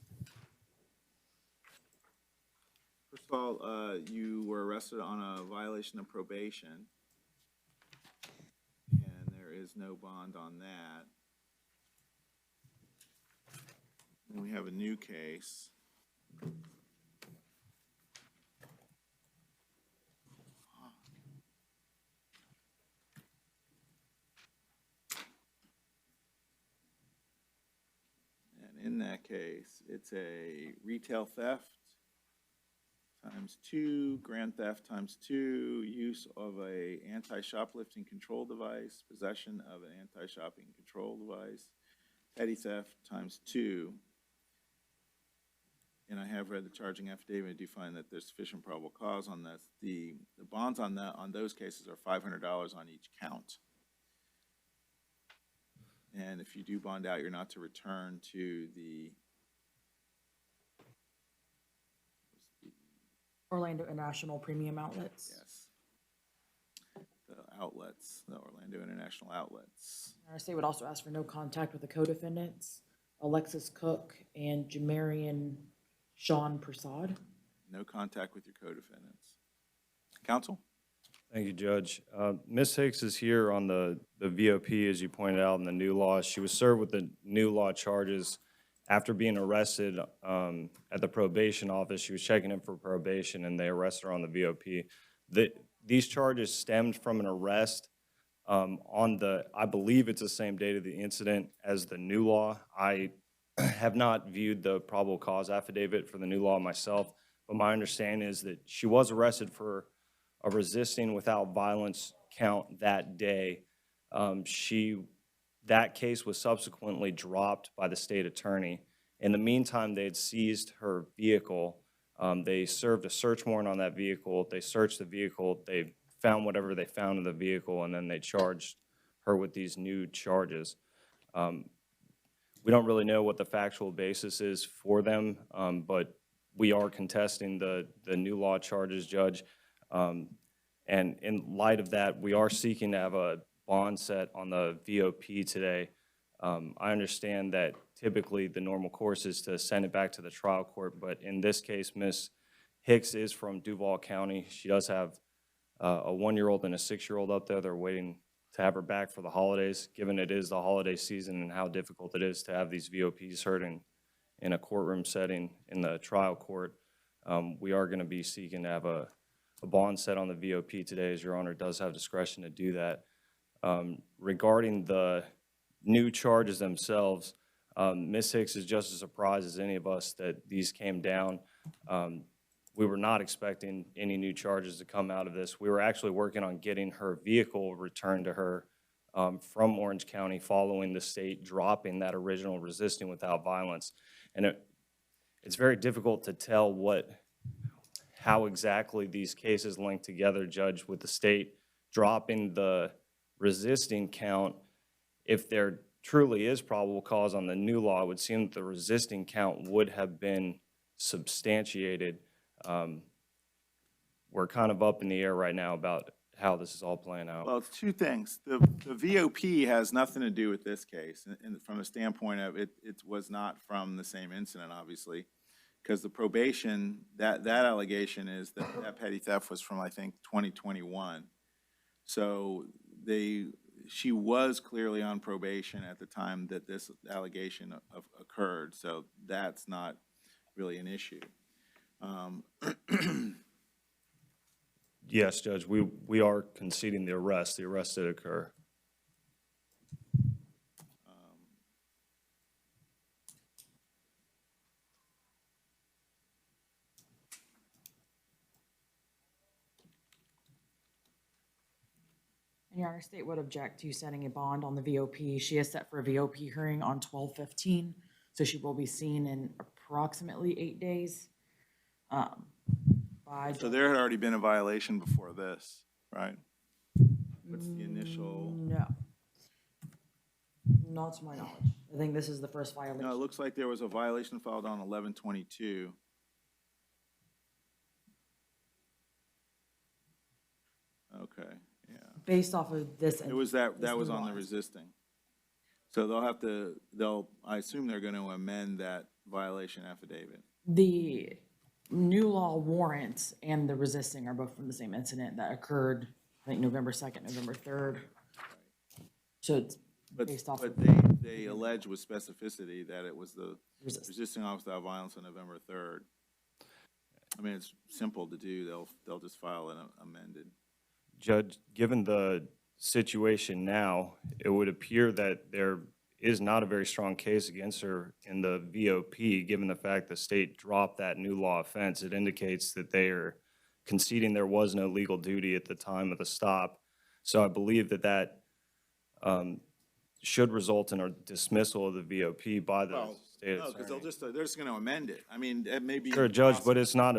First of all, you were arrested on a violation of probation, and there is no bond on that. And we have a new case. In that case, it's a retail theft ×2, grand theft ×2, use of a anti-shoplifting control device, possession of an anti-shopping control device, petty theft ×2. And I have read the charging affidavit. I do find that there's sufficient probable cause on that. The bonds on that, on those cases, are $500 on each count. And if you do bond out, you're not to return to the Orlando International Premium Outlets. yes, the outlets, the Orlando International Outlets. Our state would also ask for no contact with the co-defendants, Alexis Cook and Jamarian Sean Prasad. No contact with your co-defendants. Counsel? Thank you, Judge. Ms. Hicks is here on the VOP, as you pointed out, in the new law. She was served with the new law charges after being arrested at the probation office. She was checking in for probation, and they arrested her on the VOP. These charges stemmed from an arrest I believe it's the same date of the incident as the new law. I have not viewed the probable cause affidavit for the new law myself, but my understanding is that she was arrested for a resisting without violence count that day. That case was subsequently dropped by the state attorney. In the meantime, they had seized her vehicle. They served a search warrant on that vehicle. They searched the vehicle. They found whatever they found in the vehicle, and then they charged her with these new charges. We don't really know what the factual basis is for them, but we are contesting the new law charges, Judge. And in light of that, we are seeking to have a bond set on the VOP today. I understand that typically the normal course is to send it back to the trial court, but in this case, Ms. Hicks is from Duval County. She does have a 1-year-old and a 6-year-old up there. They're waiting to have her back for the holidays, given it is the holiday season and how difficult it is to have these VOPs heard in a courtroom setting in the trial court. We are going to be seeking to have a bond set on the VOP today, as Your Honor does have discretion to do that. Regarding the new charges themselves, Ms. Hicks is just as surprised as any of us that these came down. We were not expecting any new charges to come out of this. We were actually working on getting her vehicle returned to her from Orange County following the state dropping that original resisting without violence. And it's very difficult to tell how exactly these cases link together, Judge, with the state dropping the resisting count. If there truly is probable cause on the new law, it would seem that the resisting count would have been substantiated. We're kind of up in the air right now about how this is all playing out. Well, it's two things. The VOP has nothing to do with this case, and from the standpoint of it was not from the same incident, obviously, because the probation, that allegation is that petty theft was from, I think, 2021. So she was clearly on probation at the time that this allegation occurred, so that's not really an issue. Yes, Judge, we are conceding the arrest. The arrest did occur. And Your Honor, state would object to setting a bond on the VOP. She is set for a VOP hearing on 12/15, so she will be seen in approximately 8 days. So there had already been a violation before this, right? What's the initial? No. Not to my knowledge. I think this is the first violation. No, it looks like there was a violation filed on 11/22. Okay, yeah. Based off of this. It was that was on the resisting. So I assume they're going to amend that violation affidavit. The new law warrants and the resisting are both from the same incident that occurred, I think, November 2nd, November 3rd. So it's based off of. But they allege with specificity that it was the resisting officer without violence on November 3rd. I mean, it's simple to do. They'll just file an amended. Judge, given the situation now, it would appear that there is not a very strong case against her in the VOP, given the fact the state dropped that new law offense. It indicates that they are conceding there was no legal duty at the time of the stop. So I believe that should result in a dismissal of the VOP by the state attorney. No, because they're just going to amend it. I mean, it may be. Sure, Judge, but it's not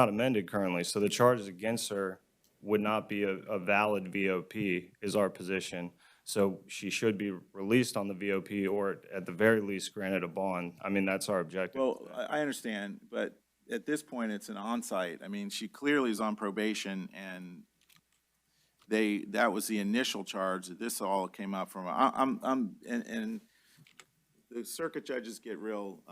amended currently. So the charges against her would not be a valid VOP, is our position. So she should be released on the VOP or at the very least granted a bond. I mean, that's our objective. Well, I understand, but at this point, it's an on-site. I mean, she clearly is on probation, and that was the initial charge that this all came out from. And the circuit judges get real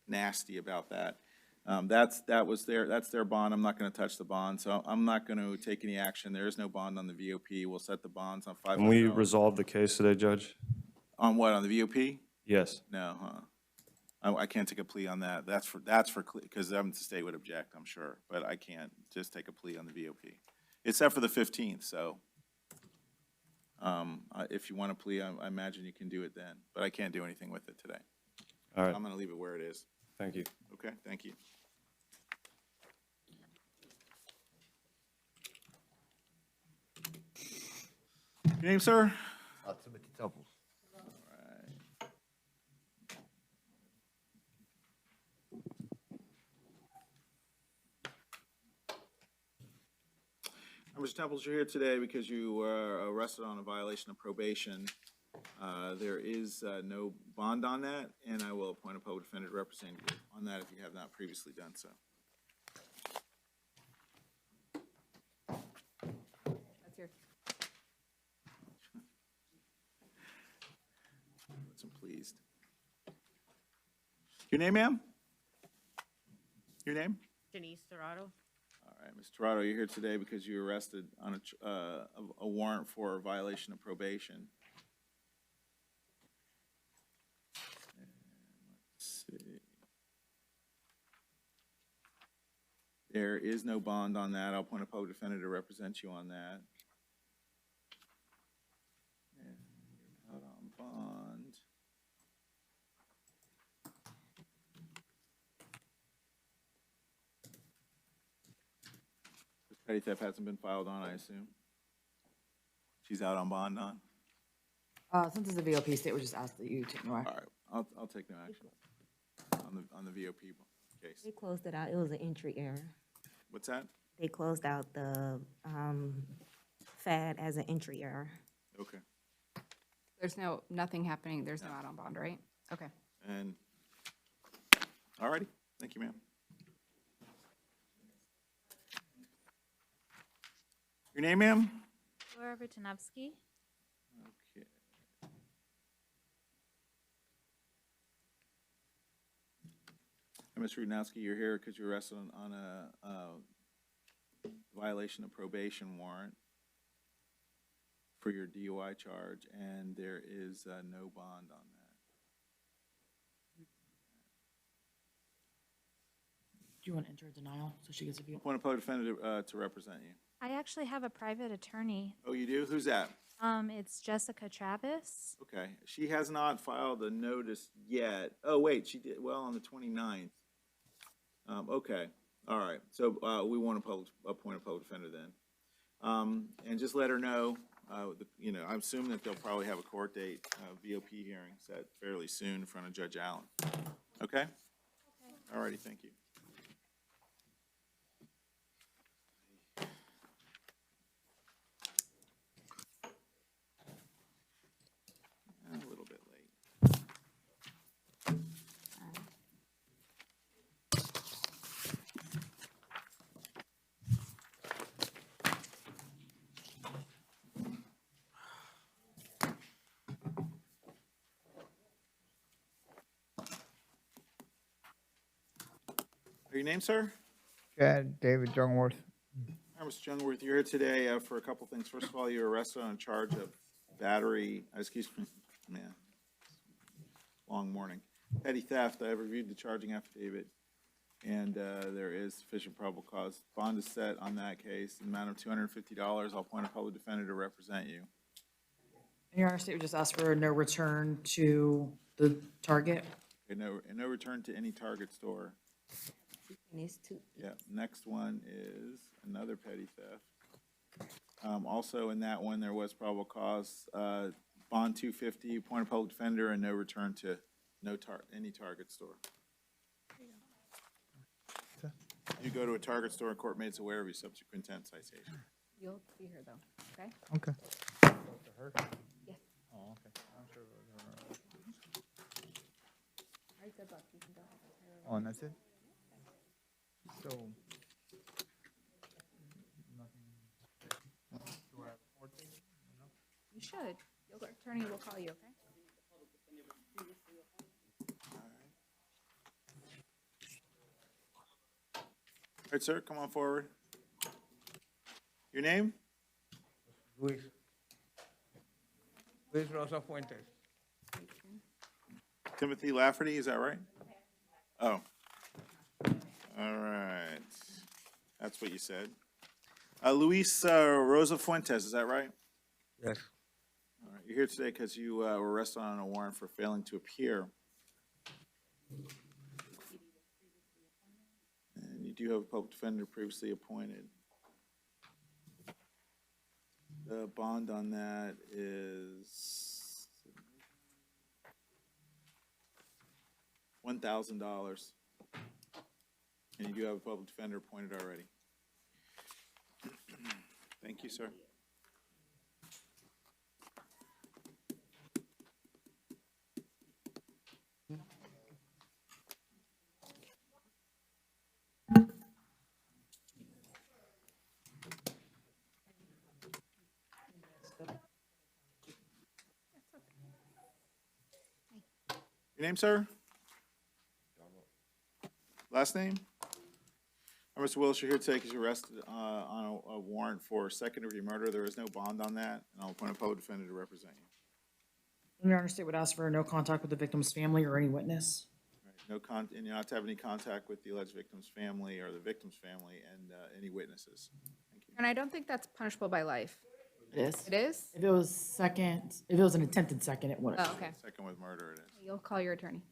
nasty about that. That's their bond. I'm not going to touch the bond, so I'm not going to take any action. There is no bond on the VOP. We'll set the bonds on $500. Can we resolve the case today, Judge? On what, on the VOP? Yes. No, I can't take a plea on that. That's for because the state would object, I'm sure, but I can't just take a plea on the VOP. It's set for the 15th, so. If you want to plea, I imagine you can do it then, but I can't do anything with it today. All right, I'm going to leave it where it is. thank you. Okay, thank you. Your name, sir? Timothy Temple. Mr. Temples, you're here today because you were arrested on a violation of probation. There is no bond on that, and I will appoint a public defender to represent you on that if you have not previously done so. That's your, I'm pleased. Your name, ma'am? Your name? Denise Dorado. All right, Ms. Torado, you're here today because you were arrested on a warrant for a violation of probation. And let's see. There is no bond on that. I'll appoint a public defender to represent you on that. And you're out on bond. Petty theft hasn't been filed on, I assume? She's out on bond on? Since it's a VOP state, we just ask that you take no action. All right, I'll take no action on the VOP case. They closed it out. It was an entry error. What's that? They closed out the FAD as an entry error. Okay. there's nothing happening, there's no out on bond, right? Okay. And, all righty, thank you, ma'am. Your name, ma'am? Laura Rutanovsky. Okay. Ms. Rudnowski, you're here because you're arrested on a violation of probation warrant for your DUI charge, and there is no bond on that. Do you want to enter a denial so she gets a view? Appoint a public defender to represent you. I actually have a private attorney. Oh, you do? Who's that? It's Jessica Travis. Okay, she has not filed a notice yet. Oh, wait, she did, well, on the 29th. Okay, all right, so we want to appoint a public defender then. And just let her know, you know, I'm assuming that they'll probably have a court date, VOP hearing set fairly soon in front of Judge Allen. Okay? All righty, thank you. A little bit late. Your name, sir? Chad David Jungworth. Hi, Mr. Jungworth, you're here today for a couple things. First of all, you were arrested on a charge of battery, excuse me, man, long morning. Petty theft. I reviewed the charging affidavit, and there is sufficient probable cause. Bond is set on that case, in the amount of $250. I'll appoint a public defender to represent you. In your state, we just ask for no return to the target. Okay, no return to any Target store. Yeah, next one is another petty theft. Also in that one, there was probable cause, bond $250, appoint a public defender, and no return to any Target store. You go to a Target store, court made us aware of your subsequent intent citation. You'll be here though, okay? Okay. Yes. Oh, okay. I'm sure it was her. All right, good luck. You can go ahead. Oh, and that's it? So. You should. Your attorney will call you, okay? All right, sir, come on forward. Your name? Luis Rosa Fuentes. Timothy Lafferty, is that right? Oh. All right. That's what you said. Luis Rosa Fuentes, is that right? Yes. You're here today because you were arrested on a warrant for failing to appear. And you do have a public defender previously appointed. The bond on that is $1,000. And you do have a public defender appointed already. Thank you, sir. Your name, sir? Last name? Mr. Willis, you're here today because you're arrested on a warrant for second-degree murder. There is no bond on that, and I'll appoint a public defender to represent you. And Your Honor, state would ask for no contact with the victim's family or any witness. Right, and you're not to have any contact with the alleged victim's family or the victim's family and any witnesses. Thank you. And I don't think that's punishable by life. It is. It is? If it was an attempted second, it wouldn't. Oh, okay. Second with murder, it is. You'll call your attorney.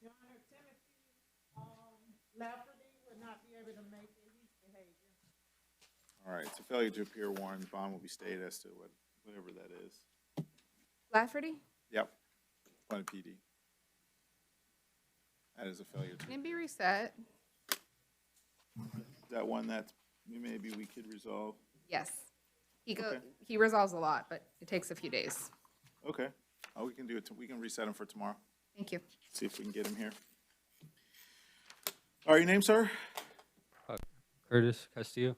Your Honor, Timothy, Lafferty would not be able to make it, his behavior. All right, it's a failure to appear warrant. The bond will be stayed as to whatever that is. Lafferty? Yep, one PD. That is a failure to. Can it be reset? Is that one that maybe we could resolve? Yes. Okay. He resolves a lot, but it takes a few days. Okay. Oh, we can do it. We can reset him for tomorrow. Thank you. See if we can get him here. All right, your name, sir? Curtis Castillo.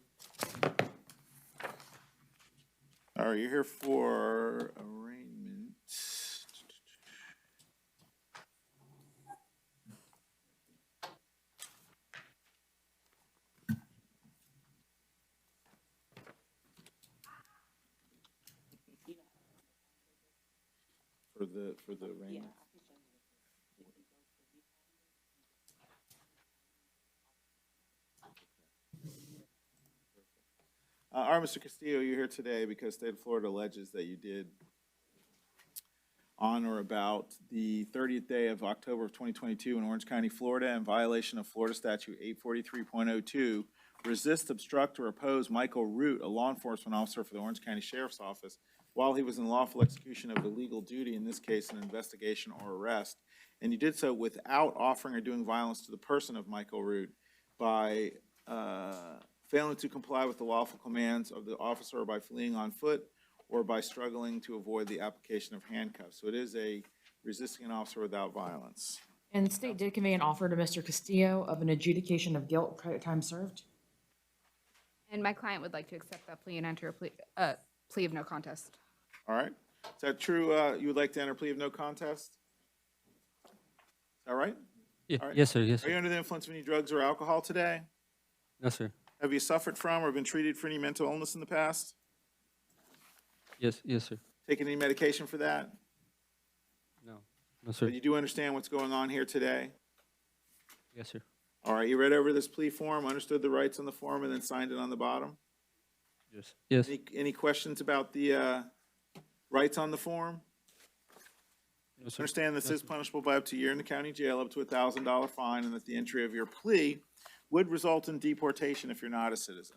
All right, you're here for arraignment. For the arraignment. All right, Mr. Castillo, you're here today because state of Florida alleges that you did on or about the 30th day of October of 2022 in Orange County, Florida, in violation of Florida Statute 843.02, resist, obstruct, or oppose Michael Root, a law enforcement officer for the Orange County Sheriff's Office, while he was in lawful execution of a legal duty, in this case, an investigation or arrest. And you did so without offering or doing violence to the person of Michael Root by failing to comply with the lawful commands of the officer, or by fleeing on foot, or by struggling to avoid the application of handcuffs. So it is a resisting an officer without violence. And the state did convey an offer to Mr. Castillo of an adjudication of guilt, credit time served. And my client would like to accept that plea and enter a plea of no contest. All right. Is that true? You would like to enter a plea of no contest? Is that right? Yeah, All right. yes, sir. Yes, Are you sir. under the influence of any drugs or alcohol today? No, sir. Have you suffered from or been treated for any mental illness in the past? Yes, yes, sir. Taken any medication for that? No, no, sir. But you do understand what's going on here today? Yes, sir. All right, you read over this plea form, understood the rights on the form, and then signed it on the bottom? Yes. Yes. Any questions about the rights on the form? No, sir. Understand this is punishable by up to a year in the county jail, up to $1,000 fine, and that the entry of your plea would result in deportation if you're not a citizen.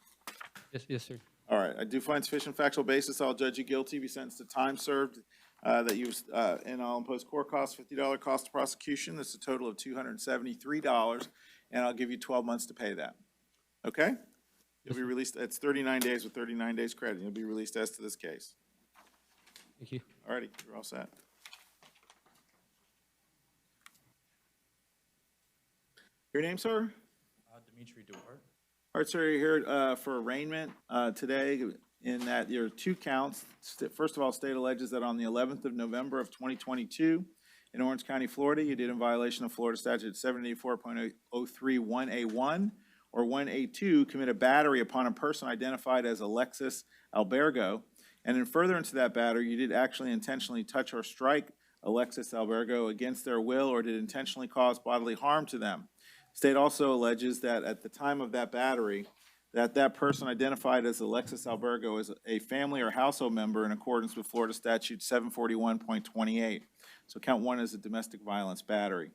Yes, yes, sir. All right, I do find sufficient factual basis. I'll judge you guilty, be sentenced to time served, and I'll impose court costs, $50 cost of prosecution. That's a total of $273, and I'll give you 12 months to pay that. Okay? You'll be released. It's 39 days with 39 days credit. You'll be released as to this case. Thank you. All righty, you're all set. Your name, sir? Dimitri Duarte. All right, sir, you're here for arraignment today in that there are two counts. First of all, state alleges that on the 11th of November of 2022 in Orange County, Florida, you did in violation of Florida Statute 784.031A1 or 1A2 commit a battery upon a person identified as Alexis Albergo. And in furtherance to that battery, you did actually intentionally touch or strike Alexis Albergo against their will or did intentionally cause bodily harm to them. State also alleges that at the time of that battery, that that person identified as Alexis Albergo is a family or household member in accordance with Florida Statute 741.28. So count one is a domestic violence battery.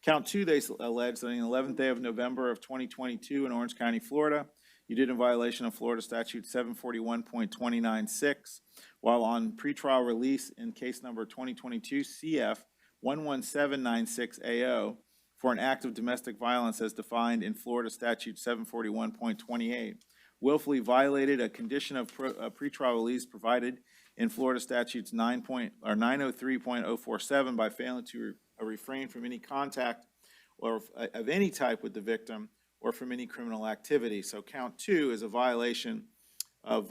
Count two, they allege that on the 11th day of November of 2022 in Orange County, Florida, you did in violation of Florida Statute 741.296 while on pretrial release in case number 2022 CF 11796AO for an act of domestic violence as defined in Florida Statute 741.28, willfully violated a condition of pretrial release provided in Florida Statutes 903.047 by failing to refrain from any contact or of any type with the victim or from any criminal activity. So count two is a violation of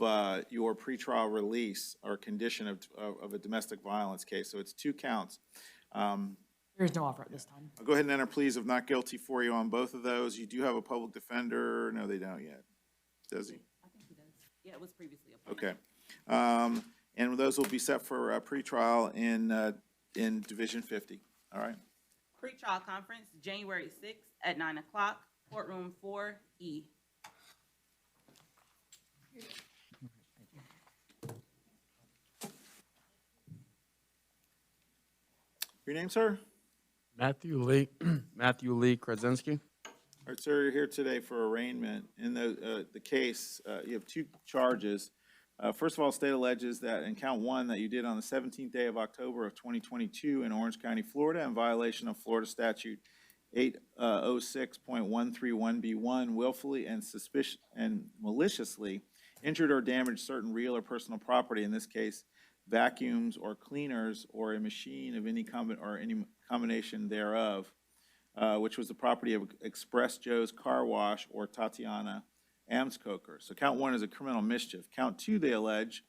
your pretrial release or condition of a domestic violence case. So it's two counts. There's no offer at this time. I'll go ahead and enter pleas of not guilty for you on both of those. You do have a public defender. No, they don't yet. Does he? I think he does. Yeah, it was previously appointed. Okay. And those will be set for pretrial in Division 50. All right. Pre-trial conference, January 6th at 9 o'clock, courtroom 4E. Your name, sir? Matthew Lee, Matthew Lee Krasinski. All right, sir, you're here today for arraignment. In the case, you have two charges. First of all, state alleges that in count one that you did on the 17th day of October of 2022 in Orange County, Florida, in violation of Florida Statute 806.131B1, willfully and maliciously injured or damaged certain real or personal property, in this case, vacuums or cleaners or a machine of any combination thereof, which was the property of Express Joe's Car Wash or Tatiana Amskoker. So count one is a criminal mischief. Count two, they allege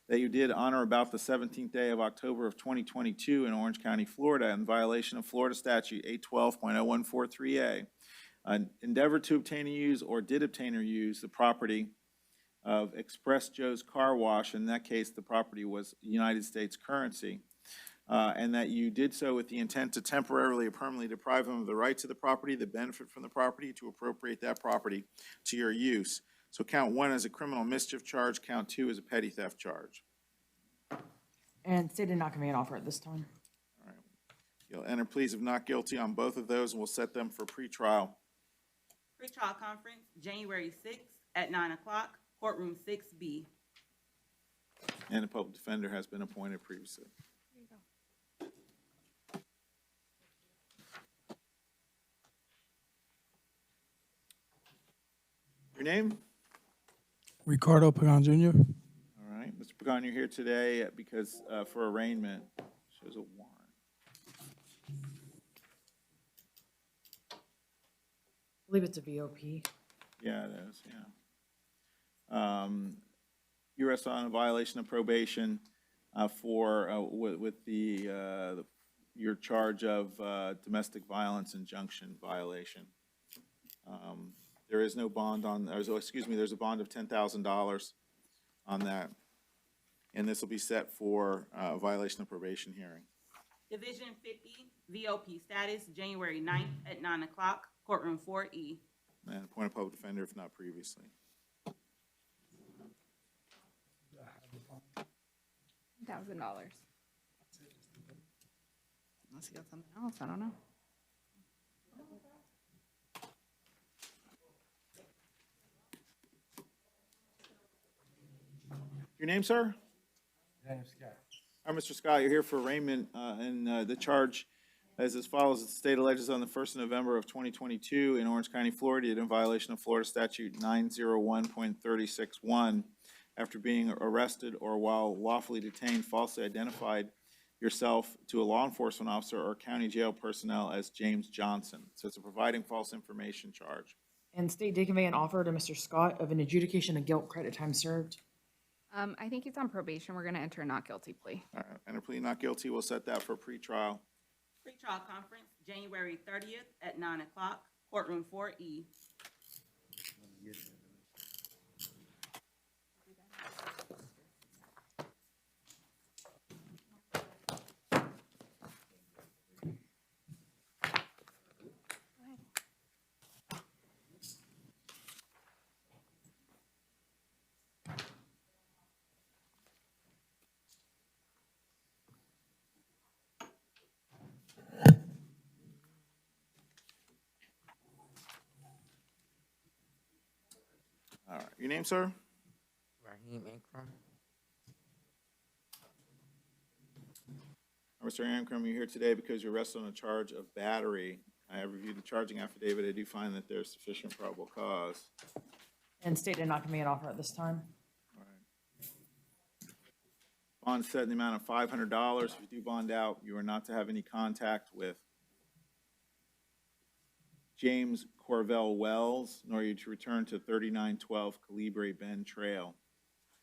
that you did on or about the 17th day of October of 2022 in Orange County, Florida, in violation of Florida Statute 812.0143A, endeavored to obtain or use or did obtain or use the property of Express Joe's Car Wash. In that case, the property was United States currency, and that you did so with the intent to temporarily or permanently deprive him of the right to the property, the benefit from the property, to appropriate that property to your use. So count one is a criminal mischief charge, count two is a petty theft charge. And state did not convey an offer at this time. All right. You'll enter pleas of not guilty on both of those, and we'll set them for pretrial. Pre-trial conference, January 6th at 9 o'clock, courtroom 6B. And a public defender has been appointed previously. Your name? Ricardo Pagan Jr. All right, Mr. Pagan, you're here today because for arraignment. Shows a warrant. I believe it's a VOP. Yeah, it is, yeah. You arrested on a violation of probation with your charge of domestic violence injunction violation. There is no bond on, there's a bond of $10,000 on that. And this will be set for violation of probation hearing. Division 50, VOP status, January 9th at 9 o'clock, courtroom 4E. And appoint a public defender if not previously. $1,000. Unless you got something else, I don't know. Your name, sir? James Scott. All right, Mr. Scott, you're here for arraignment, and the charge is as follows. The state alleges on the 1st of November of 2022 in Orange County, Florida, you did in violation of Florida Statute 901.361, after being arrested or while lawfully detained, falsely identified yourself to a law enforcement officer or county jail personnel as James Johnson. So it's a providing false information charge. And state did convey an offer to Mr. Scott of an adjudication of guilt credit time served. I think he's on probation. We're going to enter a not guilty plea. All right, enter plea not guilty. We'll set that for pretrial. Pre-trial conference, January 30th at 9 o'clock, courtroom 4E. Your name, sir? Raheem Ankrum. Mr. Ankrum, you're here today because you're arrested on a charge of battery. I have reviewed the charging affidavit. I do find that there's sufficient probable cause. And state did not commit an offer at this time. Bond set in the amount of $500. If you do bond out, you are not to have any contact with James Corvell Wells, nor are you to return to 3912 Calibre Bend Trail.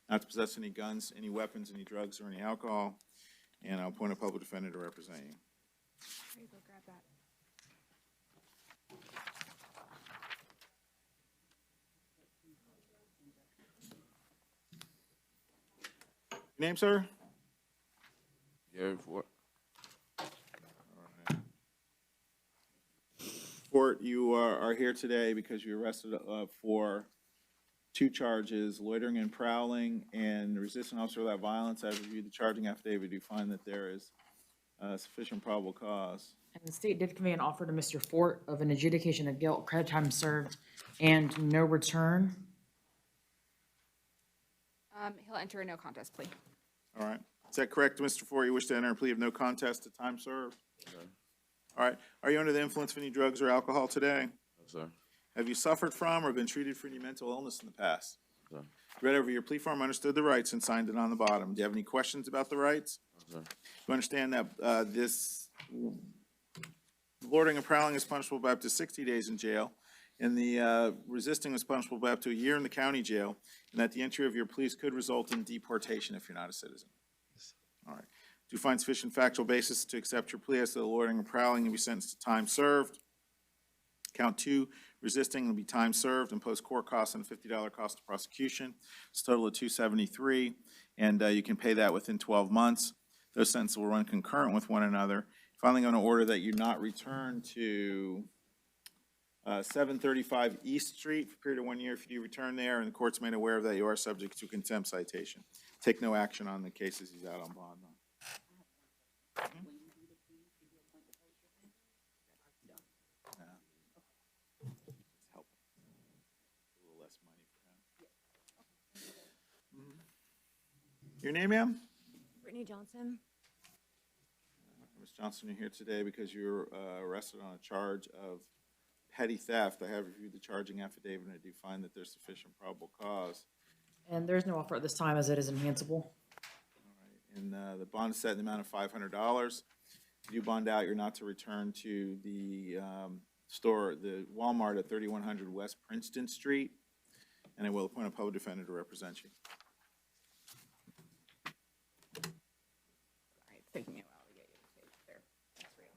Not to possess any guns, any weapons, any drugs, or any alcohol. And I'll appoint a public defender to represent you. Here you go, grab that. Your name, sir? Gary Ford. Fort, you are here today because you were arrested for 2 charges, loitering and prowling and resisting officer without violence. I've reviewed the charging affidavit. You find that there is sufficient probable cause. And the state did commit an offer to Mr. Fort of an adjudication of guilt, credit time served, and no return. He'll enter a no contest plea. All right. Is that correct, Mr. Fort? You wish to enter a plea of no contest to time served? Okay. All right. Are you under the influence of any drugs or alcohol today? No, sir. Have you suffered from or been treated for any mental illness in the past? No, sir. Read over your plea form, understood the rights, and signed it on the bottom. Do you have any questions about the rights? No, sir. You understand that this loitering and prowling is punishable by up to 60 days in jail, and the resisting is punishable by up to a year in the county jail, and that the entry of your pleas could result in deportation if you're not a citizen? All right. Do you find sufficient factual basis to accept your plea as to the loitering and prowling and be sentenced to time served? Count 2, resisting will be time served, impose court costs and a $50 cost of prosecution. It's a total of $273, and you can pay that within 12 months. Those sentences will run concurrent with one another. Finally, going to order that you not return to 735 East Street for a period of 1 year. If you do return there, and the court's made aware of that, you are subject to contempt citation. Take no action on the cases he's out on bond on. Your name, ma'am? Brittany Johnson. Ms. Johnson, you're here today because you were arrested on a charge of petty theft. I have reviewed the charging affidavit, and I do find that there's sufficient probable cause. And there's no offer at this time as it is enhanceable. All right. And the bond is set in the amount of $500. If you bond out, you're not to return to the store, the Walmart at 3100 West Princeton Street, and I will appoint a public defender to represent you. All right, it's taking me a while to get you to page there. That's for you.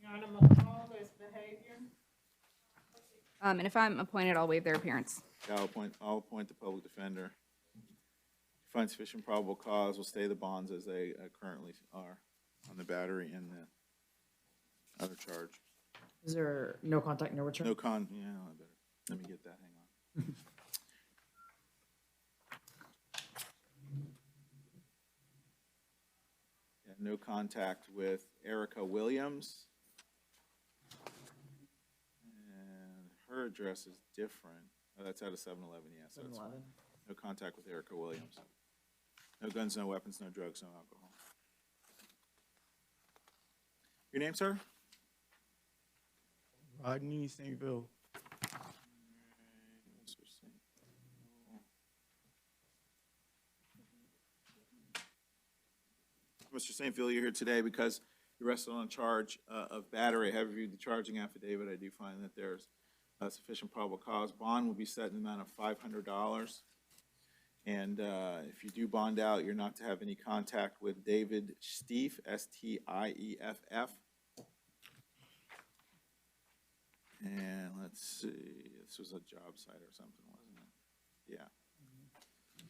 Your Honor, McCall is behavior. And if I'm appointed, I'll waive their appearance. Yeah, I'll appoint the public defender. If you find sufficient probable cause, we'll stay the bonds as they currently are on the battery and the other charge. Is there no contact, no return? No yeah, I better, let me get that, hang on. Yeah, no contact with Erica Williams. And her address is different. Oh, that's out of 7-Eleven, yes. That's 7-Eleven. no contact with Erica Williams. No guns, no weapons, no drugs, no alcohol. Your name, sir? Rodney St. Ville. Mr. St. Ville, you're here today because you're arrested on a charge of battery. I have reviewed the charging affidavit. I do find that there's sufficient probable cause. Bond will be set in the amount of $500. And if you do bond out, you're not to have any contact with David Stieff, S-T-I-E-F-F. And let's see, this was a job site or something, wasn't it? Yeah.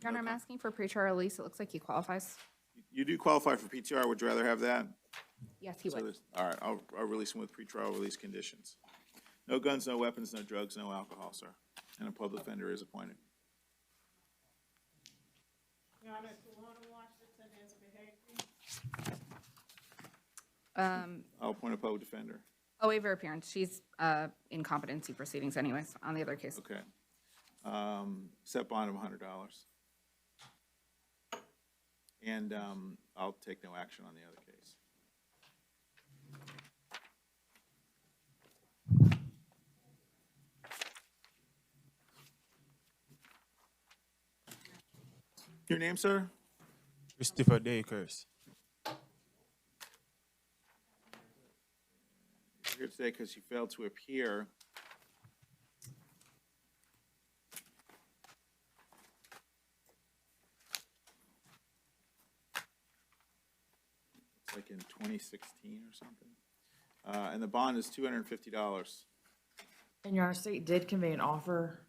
Your Honor, I'm asking for pretrial release. It looks like he qualifies. You do qualify for PTR. Would you rather have that? Yes, he would. All right, I'll release him with pretrial release conditions. No guns, no weapons, no drugs, no alcohol, sir. And a public defender is appointed. Your Honor, Tawana Washington is behavior. I'll appoint a public defender. A waiver appearance. She's in competency proceedings anyways on the other case. Okay. Set bond of $100. And I'll take no action on the other case. Your name, sir? Christopher Dakers. You're here today because you failed to appear. It's like in 2016 or something. And the bond is $250. And Your Honor, state did convey an offer.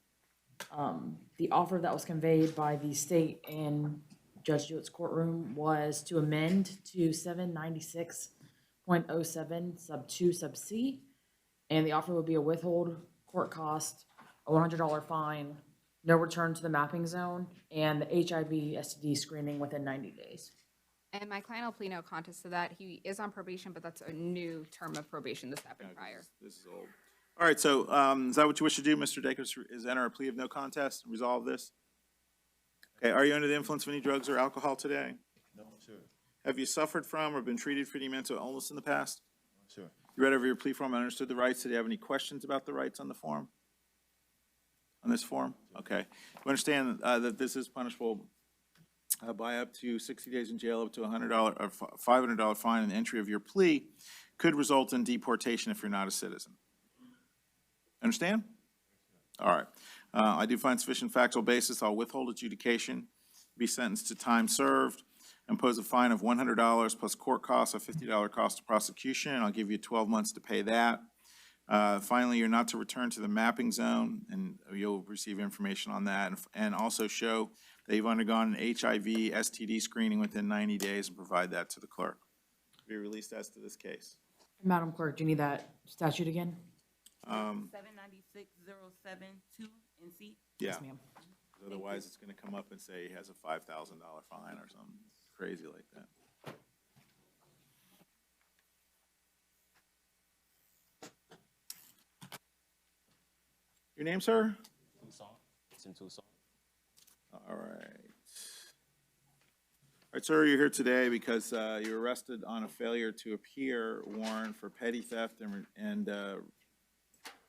The offer that was conveyed by the state in Judge Jewett's courtroom was to amend to 796.07 sub 2 sub C. And the offer would be a withhold court cost, a $100 fine, no return to the mapping zone, and the HIV STD screening within 90 days. And my client will plead no contest to that. He is on probation, but that's a new term of probation. This happened prior. This is old. All right, so is that what you wish to do, Mr. Dakers, is enter a plea of no contest and resolve this? Okay, are you under the influence of any drugs or alcohol today? No, sure. Have you suffered from or been treated for any mental illness in the past? Sure. You read over your plea form and understood the rights. Did you have any questions about the rights on the form? On this form? Okay. You understand that this is punishable by up to 60 days in jail, up to $100 or $500 fine, and the entry of your plea could result in deportation if you're not a citizen. Understand? All right. I do find sufficient factual basis. I'll withhold adjudication, be sentenced to time served, impose a fine of $100 plus court costs, a $50 cost of prosecution, and I'll give you 12 months to pay that. Finally, you're not to return to the mapping zone, and you'll receive information on that, and also show that you've undergone an HIV STD screening within 90 days and provide that to the clerk. Be released as to this case. Madam Clerk, do you need that statute again? 796.072 in C. Yeah. Yes, ma'am. Otherwise, it's going to come up and say he has a $5,000 fine or something crazy like that. Your name, sir? Tucson. It's in Tucson. All right. All right, sir, you're here today because you were arrested on a failure to appear warrant for petty theft and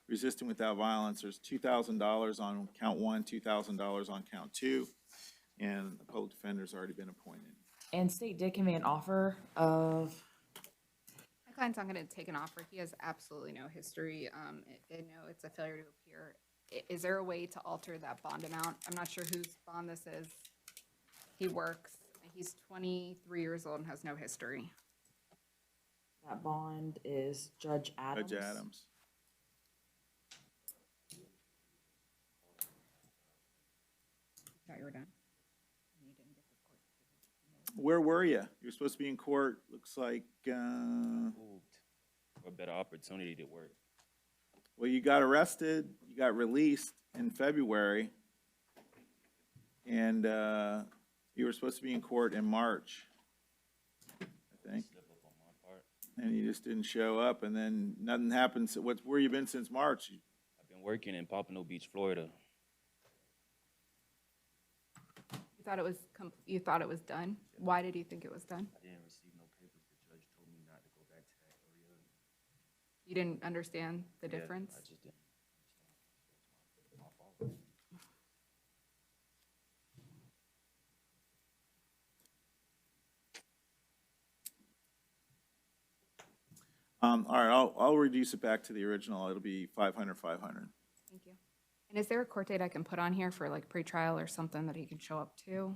resisting without violence. There's $2,000 on count 1, $2,000 on count 2, and the public defender's already been appointed. And state did convey an offer of, My client's not going to take an offer. He has absolutely no history. I know it's a failure to appear. Is there a way to alter that bond amount? I'm not sure whose bond this is. He works. He's 23 years old and has no history. that bond is Judge Adams. Judge Adams. Thought you were done. Where were you? You were supposed to be in court, looks like, Moved for a better opportunity to work. well, you got arrested, you got released in February, and you were supposed to be in court in March, I think. Slip up on my part. And you just didn't show up, and then nothing happened. So where you been since March? I've been working in Pompano Beach, Florida. You thought it was done? Why did you think it was done? I didn't receive no papers. The judge told me not to go back to that area. You didn't understand the Yeah, difference? I just didn't understand. So it's my fault. All right, I'll reduce it back to the original. It'll be 500, 500. Thank you. And is there a court date I can put on here for like pretrial or something that he can show up to?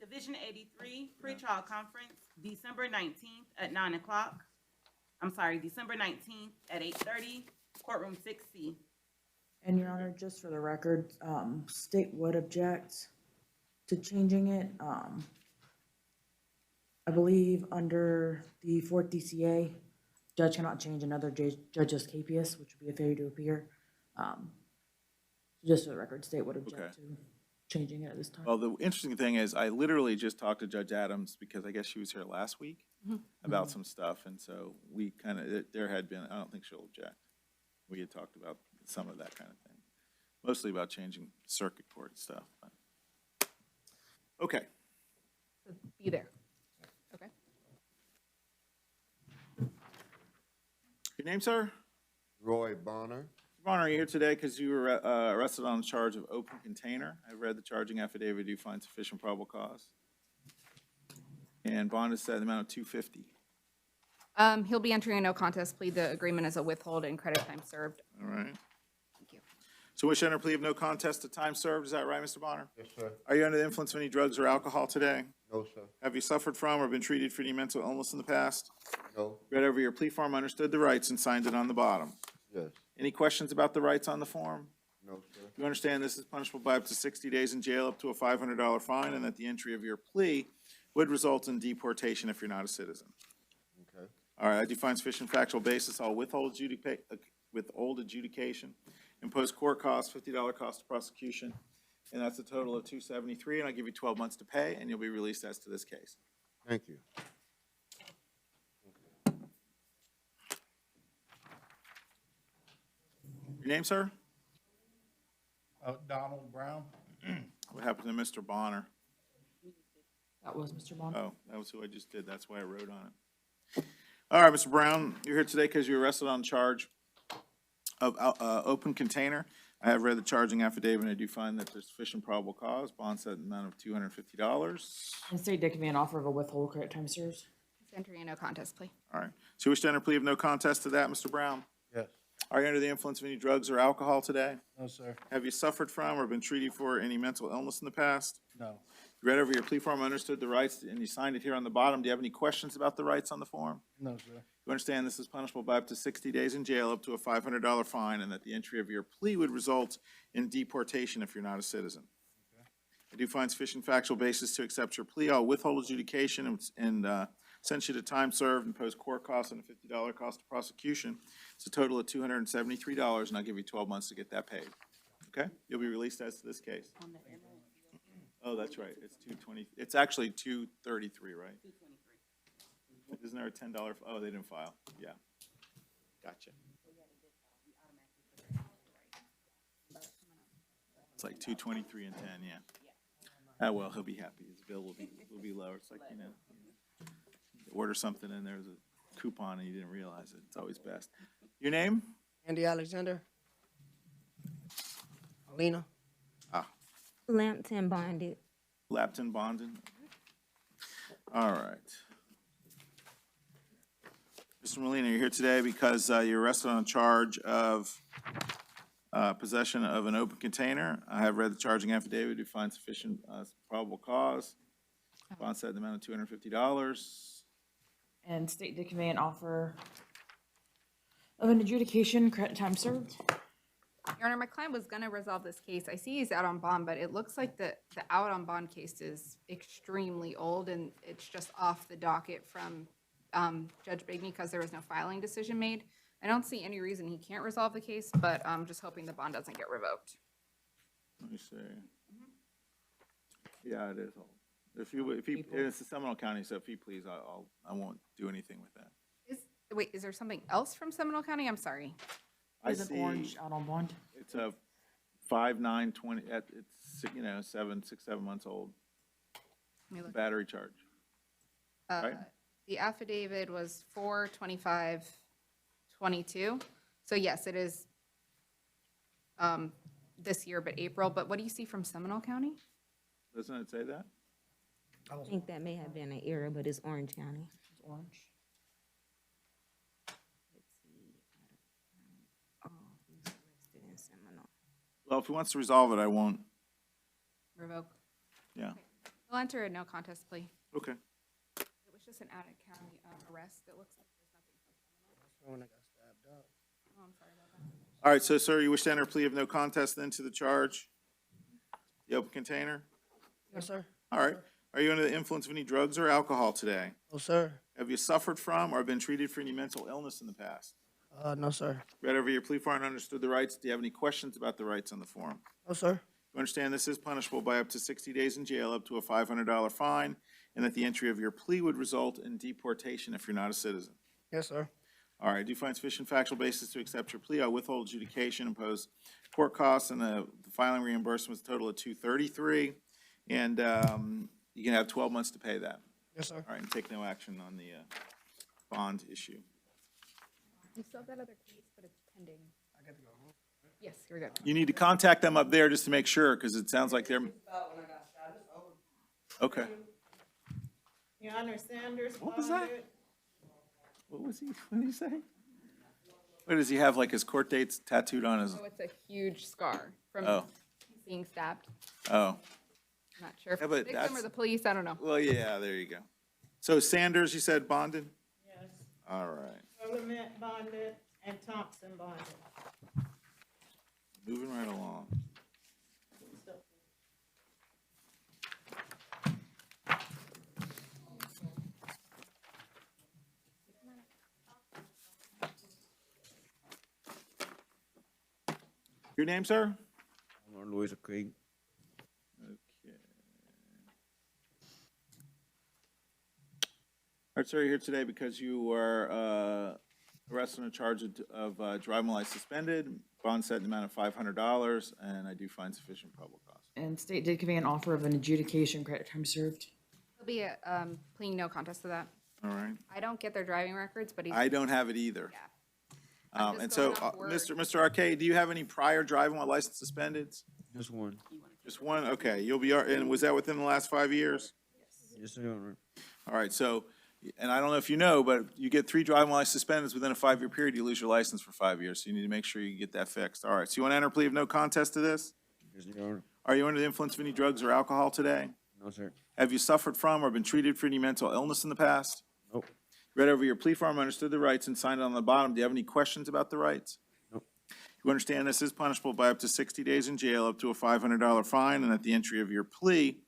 Division 83, pretrial conference, December 19th at 9 o'clock. I'm sorry, December 19th at 8:30, courtroom 6C. And Your Honor, just for the record, state would object to changing it. I believe under the 4th DCA, judge cannot change another judge's capias, which would be a failure to appear. Just for the record, state would object to. changing it at this time. Well, the interesting thing is, I literally just talked to Judge Adams, because I guess she was here last week, about some stuff, and so we kind of, there had been, I don't think she'll object. We had talked about some of that kind of thing, mostly about changing circuit court stuff. But. Okay. So be there. Okay. Your name, sir? Roy Bonner. Bonner, are you here today because you were arrested on charge of open container? I read the charging affidavit. Do you find sufficient probable cause? And bond is set at the amount of $250. He'll be entering a no contest plea. The agreement is a withhold and credit time served. All right. Thank you. So wish to enter a plea of no contest to time served. Is that right, Mr. Bonner? Yes, sir. Are you under the influence of any drugs or alcohol today? No, sir. Have you suffered from or been treated for any mental illness in the past? No. Read over your plea form, understood the rights, and signed it on the bottom. Yes. Any questions about the rights on the form? No, sir. You understand this is punishable by up to 60 days in jail, up to a $500 fine, and that the entry of your plea would result in deportation if you're not a citizen. Okay. All right, I do find sufficient factual basis. I'll withhold adjudication, impose court costs, $50 cost of prosecution, and that's a total of $273, and I'll give you 12 months to pay, and you'll be released as to this case. Thank you. Your name, sir? Donald Brown. What happened to Mr. Bonner? That was Mr. Bond. Oh, that was who I just did. That's why I wrote on it. All right, Mr. Brown, you're here today because you were arrested on charge of open container. I have read the charging affidavit, and I do find that there's sufficient probable cause. Bond set an amount of $250. And state did command offer of a withhold credit time served. He's entering a no contest plea. All right. So you wish to enter a plea of no contest to that, Mr. Brown? Yes. Are you under the influence of any drugs or alcohol today? No, sir. Have you suffered from or been treated for any mental illness in the past? No. You read over your plea form, understood the rights, and you signed it here on the bottom. Do you have any questions about the rights on the form? No, sir. You understand this is punishable by up to 60 days in jail, up to a $500 fine, and that the entry of your plea would result in deportation if you're not a citizen. Okay. I do find sufficient factual basis to accept your plea. I'll withhold adjudication and send you to time served and impose court costs and a $50 cost of prosecution. It's a total of $273, and I'll give you 12 months to get that paid. Okay? You'll be released as to this case. Oh, that's right. It's $220. It's actually $233, right? $223. Isn't there a $10? Oh, they didn't file. Yeah. Gotcha. It's like $223 and $10. Yeah. Ah, well, he'll be happy. His bill will be lower. It's like, you order something and there's a coupon and you didn't realize it. It's always best. Your name? Andy Alexander. Alina. Lampton bonded. Lapton Bondon. All right. Mr. Molina, you're here today because you're arrested on a charge of possession of an open container. I have read the charging affidavit to find sufficient probable cause. Bond set the amount of $250. And state did command offer of an adjudication credit time served. Your Honor, my client was gonna resolve this case. I see he's out on bond, but it looks like the out on bond case is extremely old and it's just off the docket from Judge Bigney because there was no filing decision made. I don't see any reason he can't resolve the case, but I'm just hoping the bond doesn't get revoked. Let me see. Yeah, it is old. It's the Seminole County, so if he please, I won't do anything with that. Wait, is there something else from Seminole County? I'm sorry. There's an orange out on bond. It's a 5/9/20. It's 6-7 months old. Let me look. Battery charge. Right? The affidavit was 4/25/22. So yes, it is this year, but April. But what do you see from Seminole County? Doesn't it say that? I think that may have been an error, but it's Orange County. It's orange. Well, if he wants to resolve it, I won't. Revoke. Yeah. He'll enter a no contest plea. Okay. It was just an out-of-county arrest. It looks like there's nothing. When I got stabbed up. Oh, I'm sorry about that. All right, so, sir, you wish to enter a plea of no contest then to the charge? The open container? Yes, sir. All right. Are you under the influence of any drugs or alcohol today? No, sir. Have you suffered from or been treated for any mental illness in the past? No, sir. Read over your plea form and understood the rights. Do you have any questions about the rights on the form? No, sir. You understand this is punishable by up to 60 days in jail, up to a $500 fine, and that the entry of your plea would result in deportation if you're not a citizen? Yes, sir. All right, do you find sufficient factual basis to accept your plea? I'll withhold adjudication, impose court costs, and the filing reimbursement is a total of $233, and you can have 12 months to pay that. Yes, sir. All right, and take no action on the bond issue. You still have that other case, but it's pending. Yes, you're good. You need to contact them up there just to make sure, because it sounds like they're, okay. Your Honor, Sanders What was that? bonded. What did he say? What, does he have like his court dates tattooed on his, Oh, it's a huge scar from Oh. being stabbed. oh, I'm not sure if Yeah, it's the but victim or that's- the police, I don't know. well, yeah, there you go. So Sanders, you said bonded? Yes. All right, Parliament bonded and Thompson bonded. moving right along. Your name, sir? Louis Craig. Okay. All right, sir, you're here today because you were arrested on a charge of driving while suspended, bond set in the amount of $500, and I do find sufficient probable cause. And state did give me an offer of an adjudication credit time served. There'll be a, pleading no contest to that. All right. I don't get their driving records, but he's. I don't have it either. Yeah. I'm just And so, going off word. Mr. Arcade, do you have any prior driving while license suspended? Just one. Just one? Okay, you'll be, and was that within the last 5 years? Yes, Your Honor. All right, so, and I don't know if you know, but you get 3 driving while suspended within a 5-year period, you lose your license for 5 years. So you need to make sure you get that fixed. All right, so you want to enter a plea of no contest to this? Yes, Your Honor. Are you under the influence of any drugs or alcohol today? No, sir. Have you suffered from or been treated for any mental illness in the past? Nope. Read over your plea form, understood the rights, and signed it on the bottom. Do you have any questions about the rights? Nope. You understand this is punishable by up to 60 days in jail, up to a $500 fine, and that the entry of your plea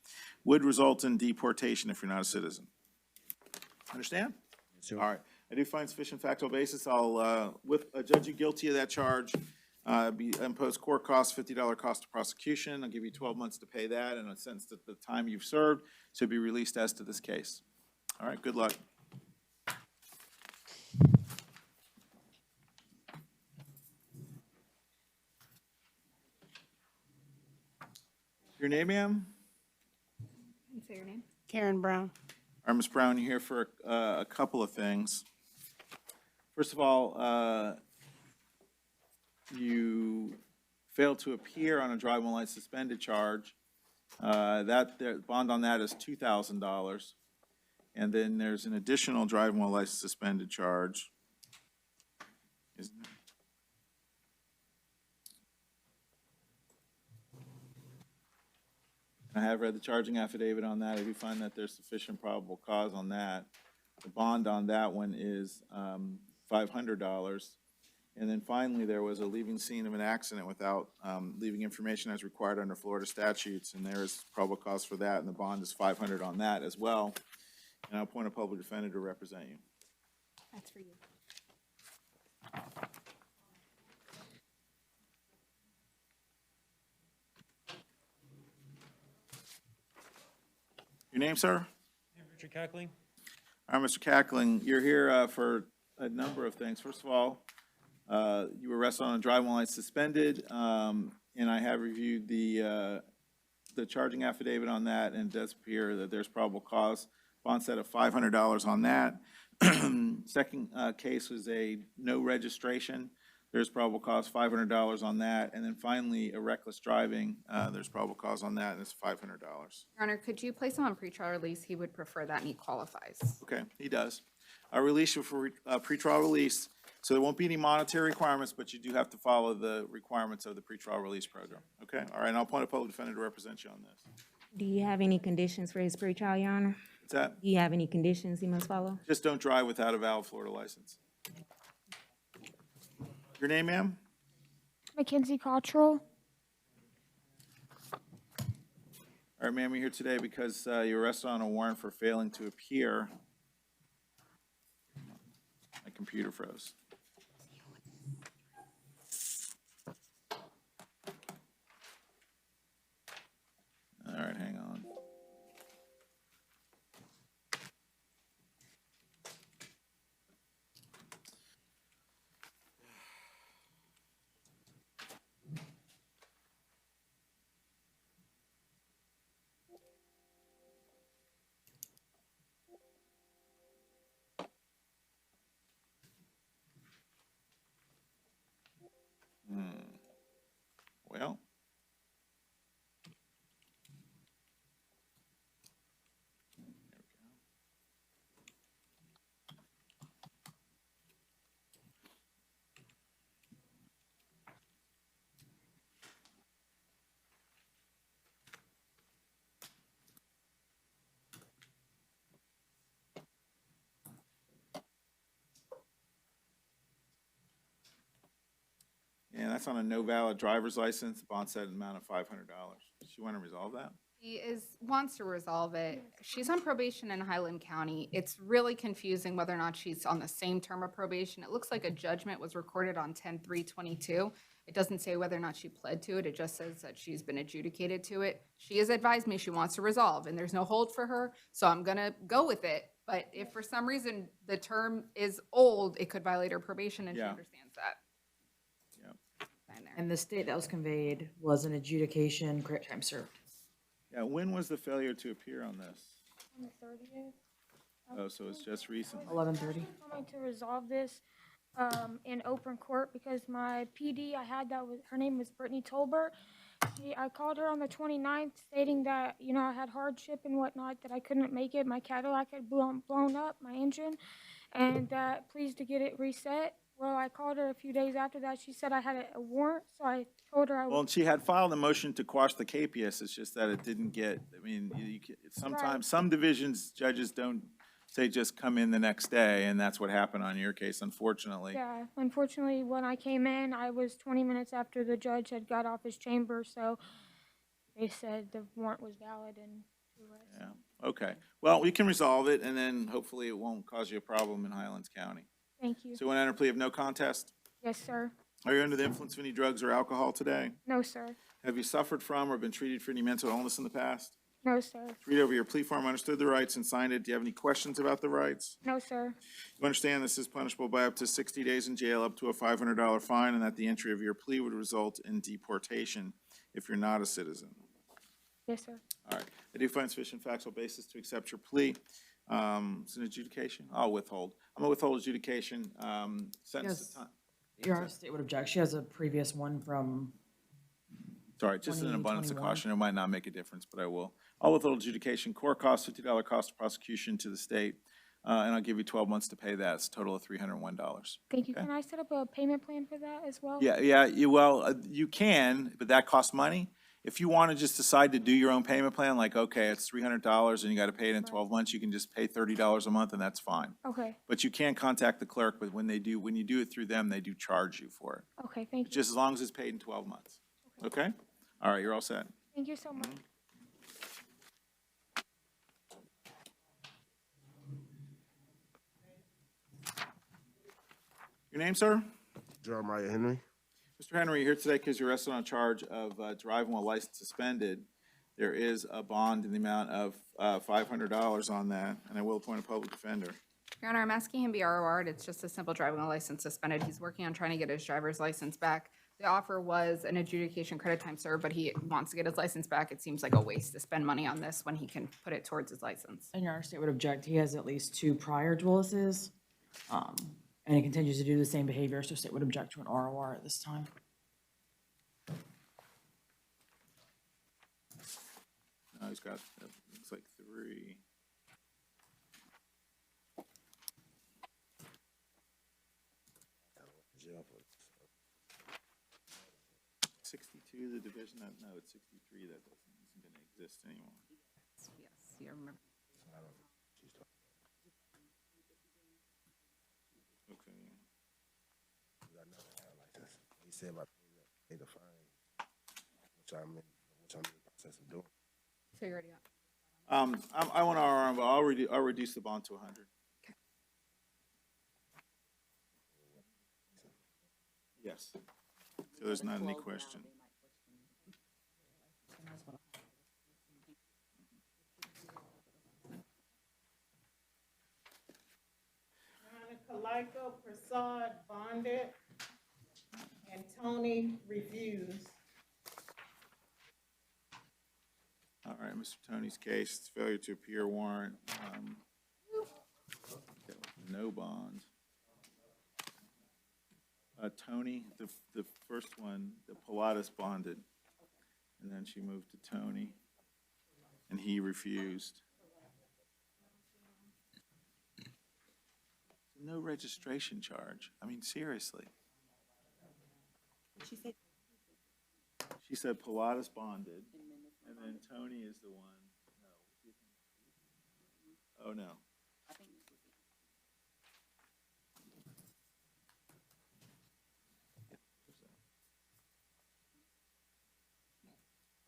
would result in deportation if you're not a citizen. Understand? Yes, sir. All right. I do find sufficient factual basis. I'll, judge you guilty of that charge, impose court costs, $50 cost of prosecution. I'll give you 12 months to pay that, and a sentence that the time you've served should be released as to this case. All right, good luck. Your name, ma'am? Can you say your name? Karen Brown. All right, Ms. Brown, you're here for a couple of things. First of all, you failed to appear on a driving while suspended charge. The bond on that is $2,000. And then there's an additional driving while suspended charge. Isn't there? I have read the charging affidavit on that. I do find that there's sufficient probable cause on that. The bond on that one is $500. And then finally, there was a leaving scene of an accident without leaving information as required under Florida statutes, and there is probable cause for that, and the bond is $500 on that as well. And I'll appoint a public defender to represent you. That's for you. Your name, sir? Richard Cackling. All right, Mr. Cackling, you're here for a number of things. First of all, you were arrested on a driving while suspended, and I have reviewed the charging affidavit on that, and it does appear that there's probable cause. Bond set of $500 on that. Second case was a no registration. There's probable cause $500 on that. And then finally, a reckless driving, there's probable cause on that, and it's $500. Your Honor, could you place him on pretrial release? He would prefer that and he qualifies. Okay, he does. I'll release you for pretrial release, so there won't be any monetary requirements, but you do have to follow the requirements of the pretrial release program. Okay, all right, and I'll appoint a public defender to represent you on this. Do you have any conditions for his pretrial, Your Honor? What's that? Do you have any conditions he must follow? Just don't drive without a valid Florida license. Your name, ma'am? Mackenzie Cottrell. All right, ma'am, you're here today because you were arrested on a warrant for failing to appear. My computer froze. that's on a no valid driver's license, the bond set an amount of $500. Does she want to resolve that? She wants to resolve it. She's on probation in Highland County. It's really confusing whether or not she's on the same term of probation. It looks like a judgment was recorded on 10/3/22. It doesn't say whether or not she pled to it. It just says that she's been adjudicated to it. She has advised me she wants to resolve, and there's no hold for her, so I'm gonna go with it. But if for some reason the term is old, it could violate her probation, and she Yeah. understands that. Fine there. And the state that was conveyed was an adjudication, credit time served. Yeah, when was the failure to appear on this? On the 30th. Oh, so it's just recently. 11:30. Coming to resolve this in open court because my PD I had that was, her name was Brittany Tolbert. I called her on the 29th stating that, you know, I had hardship and whatnot, that I couldn't make it. My Cadillac had blown up, my engine, and that please to get it reset. Well, I called her a few days after that. She said I had a warrant, so I told her I Well, would. and she had filed a motion to quash the KPS, it's just that it didn't get, I mean, sometimes, some divisions, judges don't say just come in the next day, and that's what happened on your case, unfortunately. Yeah, unfortunately, when I came in, I was 20 minutes after the judge had got off his chamber, so they said the warrant was valid and to arrest. Yeah, okay. Well, we can resolve it, and then hopefully it won't cause you a problem in Highlands County. Thank you. So you want to enter a plea of no contest? Yes, sir. Are you under the influence of any drugs or alcohol today? No, sir. Have you suffered from or been treated for any mental illness in the past? No, sir. Read over your plea form, understood the rights, and signed it. Do you have any questions about the rights? No, sir. You understand this is punishable by up to 60 days in jail, up to a $500 fine, and that the entry of your plea would result in deportation if you're not a citizen. Yes, sir. All right. I do find sufficient factual basis to accept your plea. It's an adjudication. I'll withhold. I'm gonna withhold adjudication, sentence Yes. to time. Your Honor, state would object. She has a previous one from, Sorry, just an abundance of 2021. caution. It might not make a difference, but I will. I'll withhold adjudication. Court costs, $50 cost of prosecution to the state, and I'll give you 12 months to pay that. It's a total of $301. Thank you. Okay. Can I set up a payment plan for that as well? Yeah, you can, but that costs money. If you want to just decide to do your own payment plan, like, okay, it's $300 and you got to pay it in 12 months, you can just pay $30 a month and that's fine. Okay. But you can contact the clerk, but when you do it through them, they do charge you for it. Okay, thank you. Just as long as it's paid in 12 months. Okay? All right, you're all set. Thank you so much. Your name, sir? Jeremiah Henry. Mr. Henry, you're here today because you're arrested on a charge of driving while license suspended. There is a bond in the amount of $500 on that, and I will appoint a public defender. Your Honor, I'm asking him to be ROR'd. It's just a simple driving while license suspended. He's working on trying to get his driver's license back. The offer was an adjudication credit time served, but he wants to get his license back. It seems like a waste to spend money on this when he can put it towards his license. and Your Honor, state would object. He has at least 2 prior Dualises, and he continues to do the same behavior, so state would object to an ROR at this time. No, he's got, looks like 3. $62, the division, no, it's 63, that isn't going to exist anymore. Yes, you remember. Okay. He said about pay the fine, which I'm in the process of doing. So you already got. I want to RR, but I'll reduce the bond to 100. Yes. So there's not any question. Kaliko Prasad bonded, and Tony refused. All right, Mr. Tony's case, it's failure to appear warrant. No bond. Tony, the first one, the Pilatus bonded, and then she moved to Tony, and he refused. No registration charge. I mean, seriously. She said Pilatus bonded, and then Tony is the one. No. Oh, no.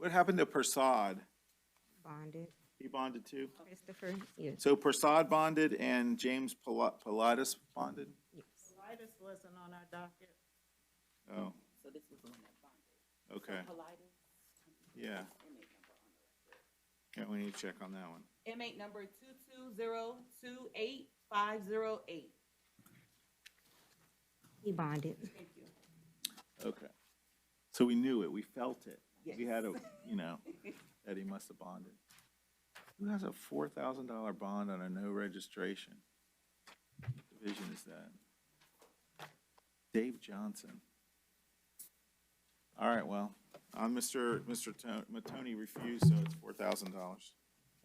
What happened to Prasad? Bonded. He bonded too? Christopher, yes. So Prasad bonded and James Pilatus bonded? Lightus wasn't on our docket. Oh, So this was the one that bonded. okay. Politis. Yeah. Yeah, we need to check on that one. Inmate number 22028-508. He bonded. Thank you. Okay. So we knew it, we felt it. We Yes. had a, you know, that he must have bonded. Who has a $4,000 bond on a no registration? What division is that? Dave Johnson. All right, well, Mr. Matoni refused, so it's $4,000.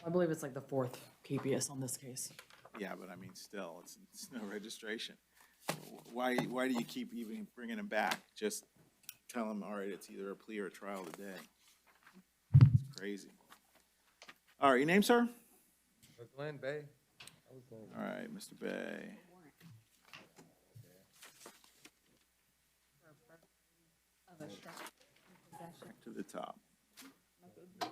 I believe it's like the fourth KPS on this case. Yeah, but I mean, still, it's no registration. Why do you keep even bringing him back? Just tell him, all right, it's either a plea or a trial today. It's crazy. All right, your name, sir? Glenn Bay. All right, Mr. Bay. Back to the top. All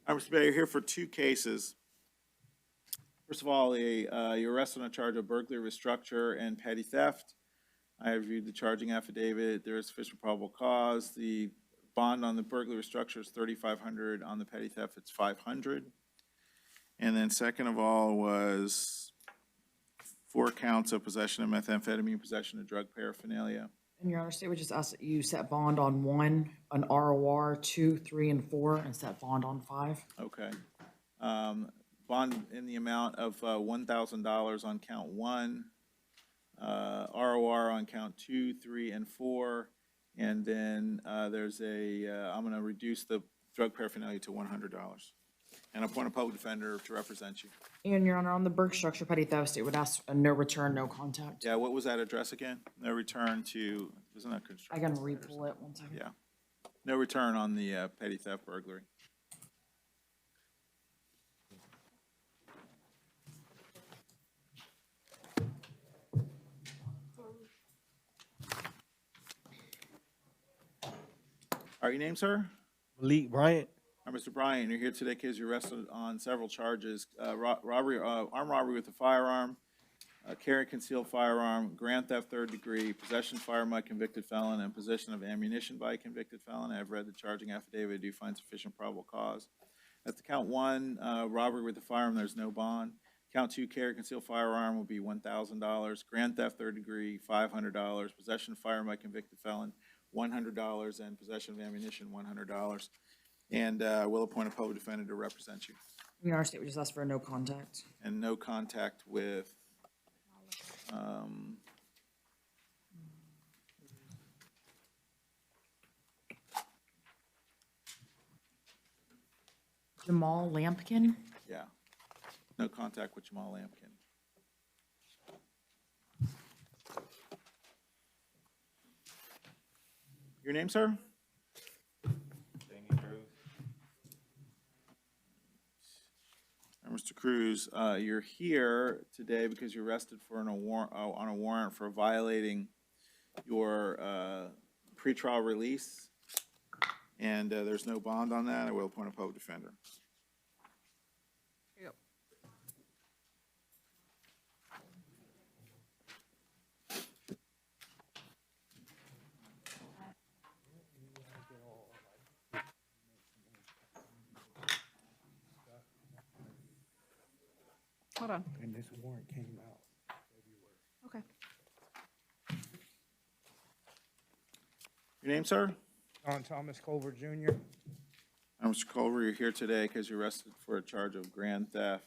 right, Mr. Bay, you're here for two cases. First of all, you're arrested on a charge of burglary with structure and petty theft. I have reviewed the charging affidavit. There is sufficient probable cause. The bond on the burglary with structure is $3,500. On the petty theft, it's $500. And then second of all was 4 counts of possession of methamphetamine, possession of drug paraphernalia. And Your Honor, state would just ask that you set bond on 1, an ROR 2, 3, and 4, and set bond on 5. Okay. Bond in the amount of $1,000 on count 1, ROR on count 2, 3, and 4, and then there's I'm going to reduce the drug paraphernalia to $100, and appoint a public defender to represent you. And Your Honor, on the Burke structure petty theft, state would ask a no return, no contact. Yeah, what was that address again? No return to, wasn't that I construction? can re-pull it 1 second. Yeah. No return on the petty theft burglary. All right, your name, sir? Malik Bryant. All right, Mr. Bryant, you're here today because you're arrested on several charges. Robbery, armed robbery with a firearm, carry concealed firearm, grand theft third degree, possession of firearm by a convicted felon, and possession of ammunition by a convicted felon. I have read the charging affidavit. I do find sufficient probable cause. As to count 1, robbery with a firearm, there's no bond. Count 2, carry concealed firearm will be $1,000. Grand theft third degree, $500. Possession of firearm by a convicted felon, $100, and possession of ammunition, $100. And we'll appoint a public defender to represent you. Your Honor, state would just ask for a no contact. And no contact with, Jamal Lampkin. yeah, no contact with Jamal Lampkin. Your name, sir? Mr. Cruz, you're here today because you're arrested for on a warrant for violating your pretrial release, and there's no bond on that. I will appoint a public defender. Here you go. Hold on. And this warrant came out. Okay. Your name, sir? John Thomas Culver Jr. Mr. Culver, you're here today because you're arrested for a charge of grand theft.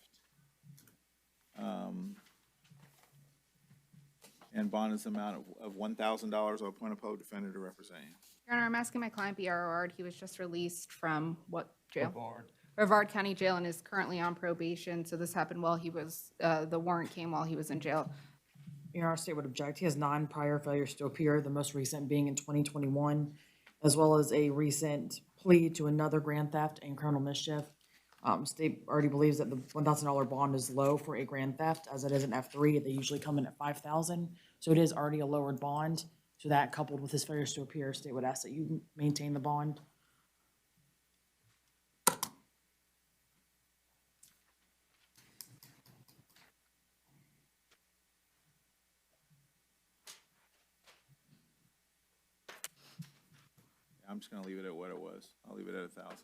And bond is the amount of $1,000. I'll appoint a public defender to represent you. Your Honor, I'm asking my client be ROR'd. He was just released from what jail? Brevard County Jail, and is currently on probation. So this happened while he was, the warrant came while he was in jail. Your Honor, state would object. He has 9 prior failures to appear, the most recent being in 2021, as well as a recent plea to another grand theft and criminal mischief. State already believes that the $1,000 bond is low for a grand theft, as it is an F3. They usually come in at $5,000, so it is already a lowered bond. So that, coupled with his failures to appear, state would ask that you maintain the bond. I'm just gonna leave it at what it was. I'll leave it at 1,000.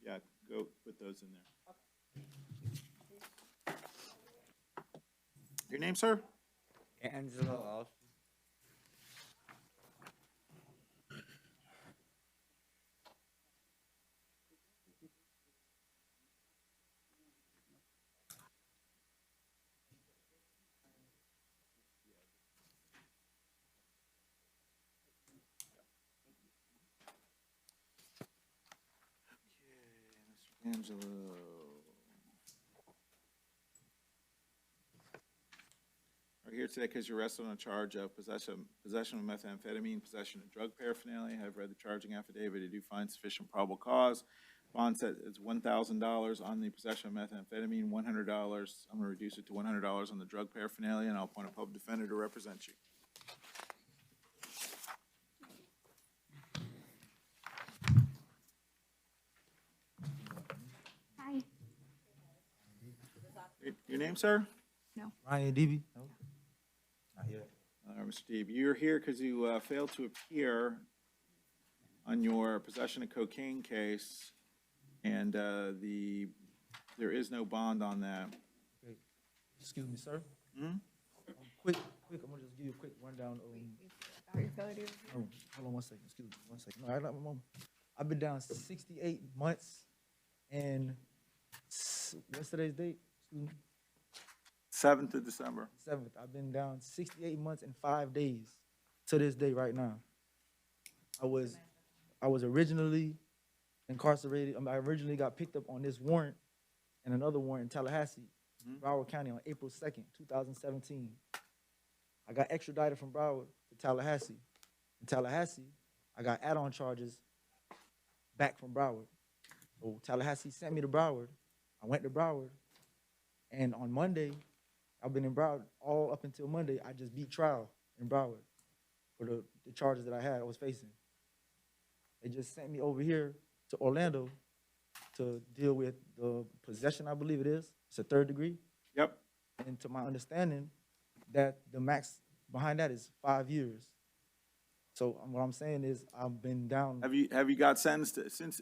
Yeah, go put those in there. Your name, sir? Angelo. Angelo. We're here today because you're arrested on a charge of possession of methamphetamine, possession of drug paraphernalia. I've read the charging affidavit. I do find sufficient probable cause. Bond set is $1,000 on the possession of methamphetamine, $100. I'm going to reduce it to $100 on the drug paraphernalia, and I'll appoint a public defender to represent you. Hi. Your name, sir? No. Ryan DB? No. Not yet. Mr. Deeb, you're here because you failed to appear on your possession of cocaine case, and there is no bond on that. Okay. Excuse me, sir. Hmm? Quick, I'm gonna just give you a quick rundown. Oh, hold on one second, excuse me, 1 second. No, I got my mom. I've been down 68 months, and what's today's date? Excuse me. 7th of December. 7th. I've been down 68 months and 5 days to this day right now. I was originally incarcerated. I originally got picked up on this warrant and another warrant in Tallahassee, Broward County on April 2nd, 2017. I got extradited from Broward to Tallahassee. In Tallahassee, I got add-on charges back from Broward. So Tallahassee sent me to Broward. I went to Broward, and on Monday, I've been in Broward all up until Monday. I just beat trial in Broward for the charges that I was facing. They just sent me over here to Orlando to deal with the possession, I believe it is. It's a 3rd degree. Yep. And to my understanding, that the max behind that is 5 years. So what I'm saying is I've been down. Have you got sentenced since,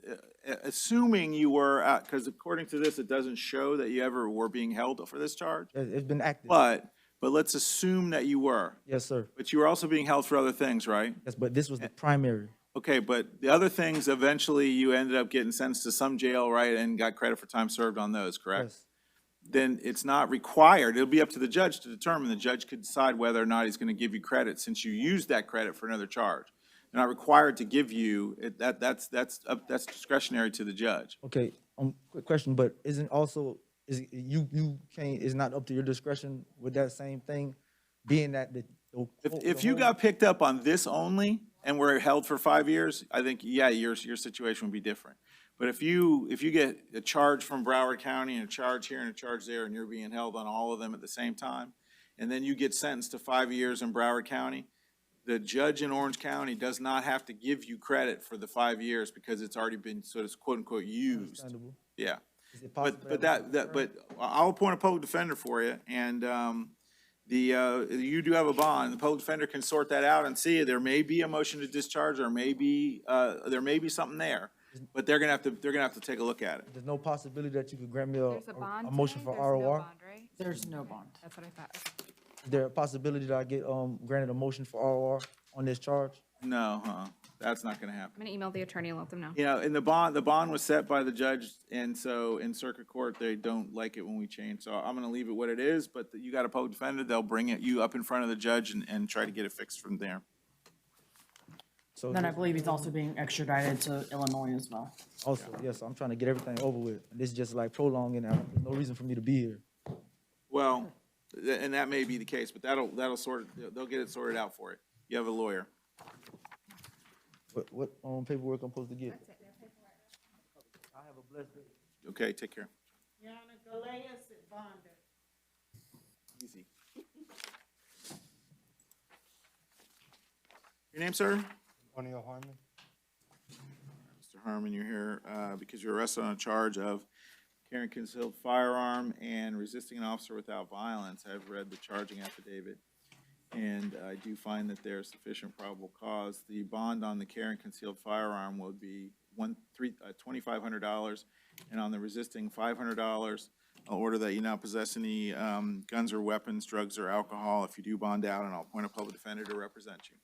assuming you were, because according to this, it doesn't show that you ever were being held for this charge? It's been active. But let's assume that you were. Yes, sir. But you were also being held for other things, right? Yes, but this was the primary. Okay, but the other things, eventually you ended up getting sentenced to some jail, right, and got credit for time served on those, correct? Yes. Then it's not required. It'll be up to the judge to determine. The judge could decide whether or not he's going to give you credit since you used that credit for another charge. They're not required to give you, that's discretionary to the judge. Okay, quick question, but isn't also, it's not up to your discretion with that same thing, being that If you got picked up on this only and were held for 5 years, I think, yeah, your situation would be different. But if you get a charge from Broward County and a charge here and a charge there, and you're being held on all of them at the same time, and then you get sentenced to 5 years in Broward County, the judge in Orange County does not have to give you credit for the 5 years because it's already been sort of quote unquote used. Understandable. Yeah. Is it possible But I'll appoint a public defender for you, and you do have a bond. The public defender can sort that out and see there may be a motion to discharge, or maybe there may be something there, but they're gonna have to take a look at it. There's no possibility that you could grant me There's a bond a motion today? for There's no ROR? bond, right? There's no bond. That's what I thought. Okay. Is there a possibility that I get granted a motion for ROR on this charge? No, that's not gonna happen. I'm gonna email the attorney and let them know. You know, and the bond was set by the judge, and so in circuit court, they don't like it when we change. So I'm gonna leave it what it is, but you got a public defender, they'll bring you up in front of the judge and try to get it fixed from there. So Then I believe he's also being extradited to Illinois as well. also, yes, I'm trying to get everything over with. And this is just like prolonging, there's no reason for me to be here. Well, and that may be the case, but they'll they'll get it sorted out for you. You have a lawyer. What paperwork I'm supposed to get? I have a blessed day. Okay, take care. Your Honor, Galeas is bonded. Easy. Your name, sir? Antonio Harmon. Mr. Harmon, you're here because you're arrested on a charge of carrying concealed firearm, and resisting an officer without violence. I've read the charging affidavit, and I do find that there's sufficient probable cause. The bond on the carrying concealed firearm will be $2,500, and on the resisting, $500. I'll order that you not possess any guns or weapons, drugs, or alcohol. If you do bond out, and I'll appoint a public defender to represent you.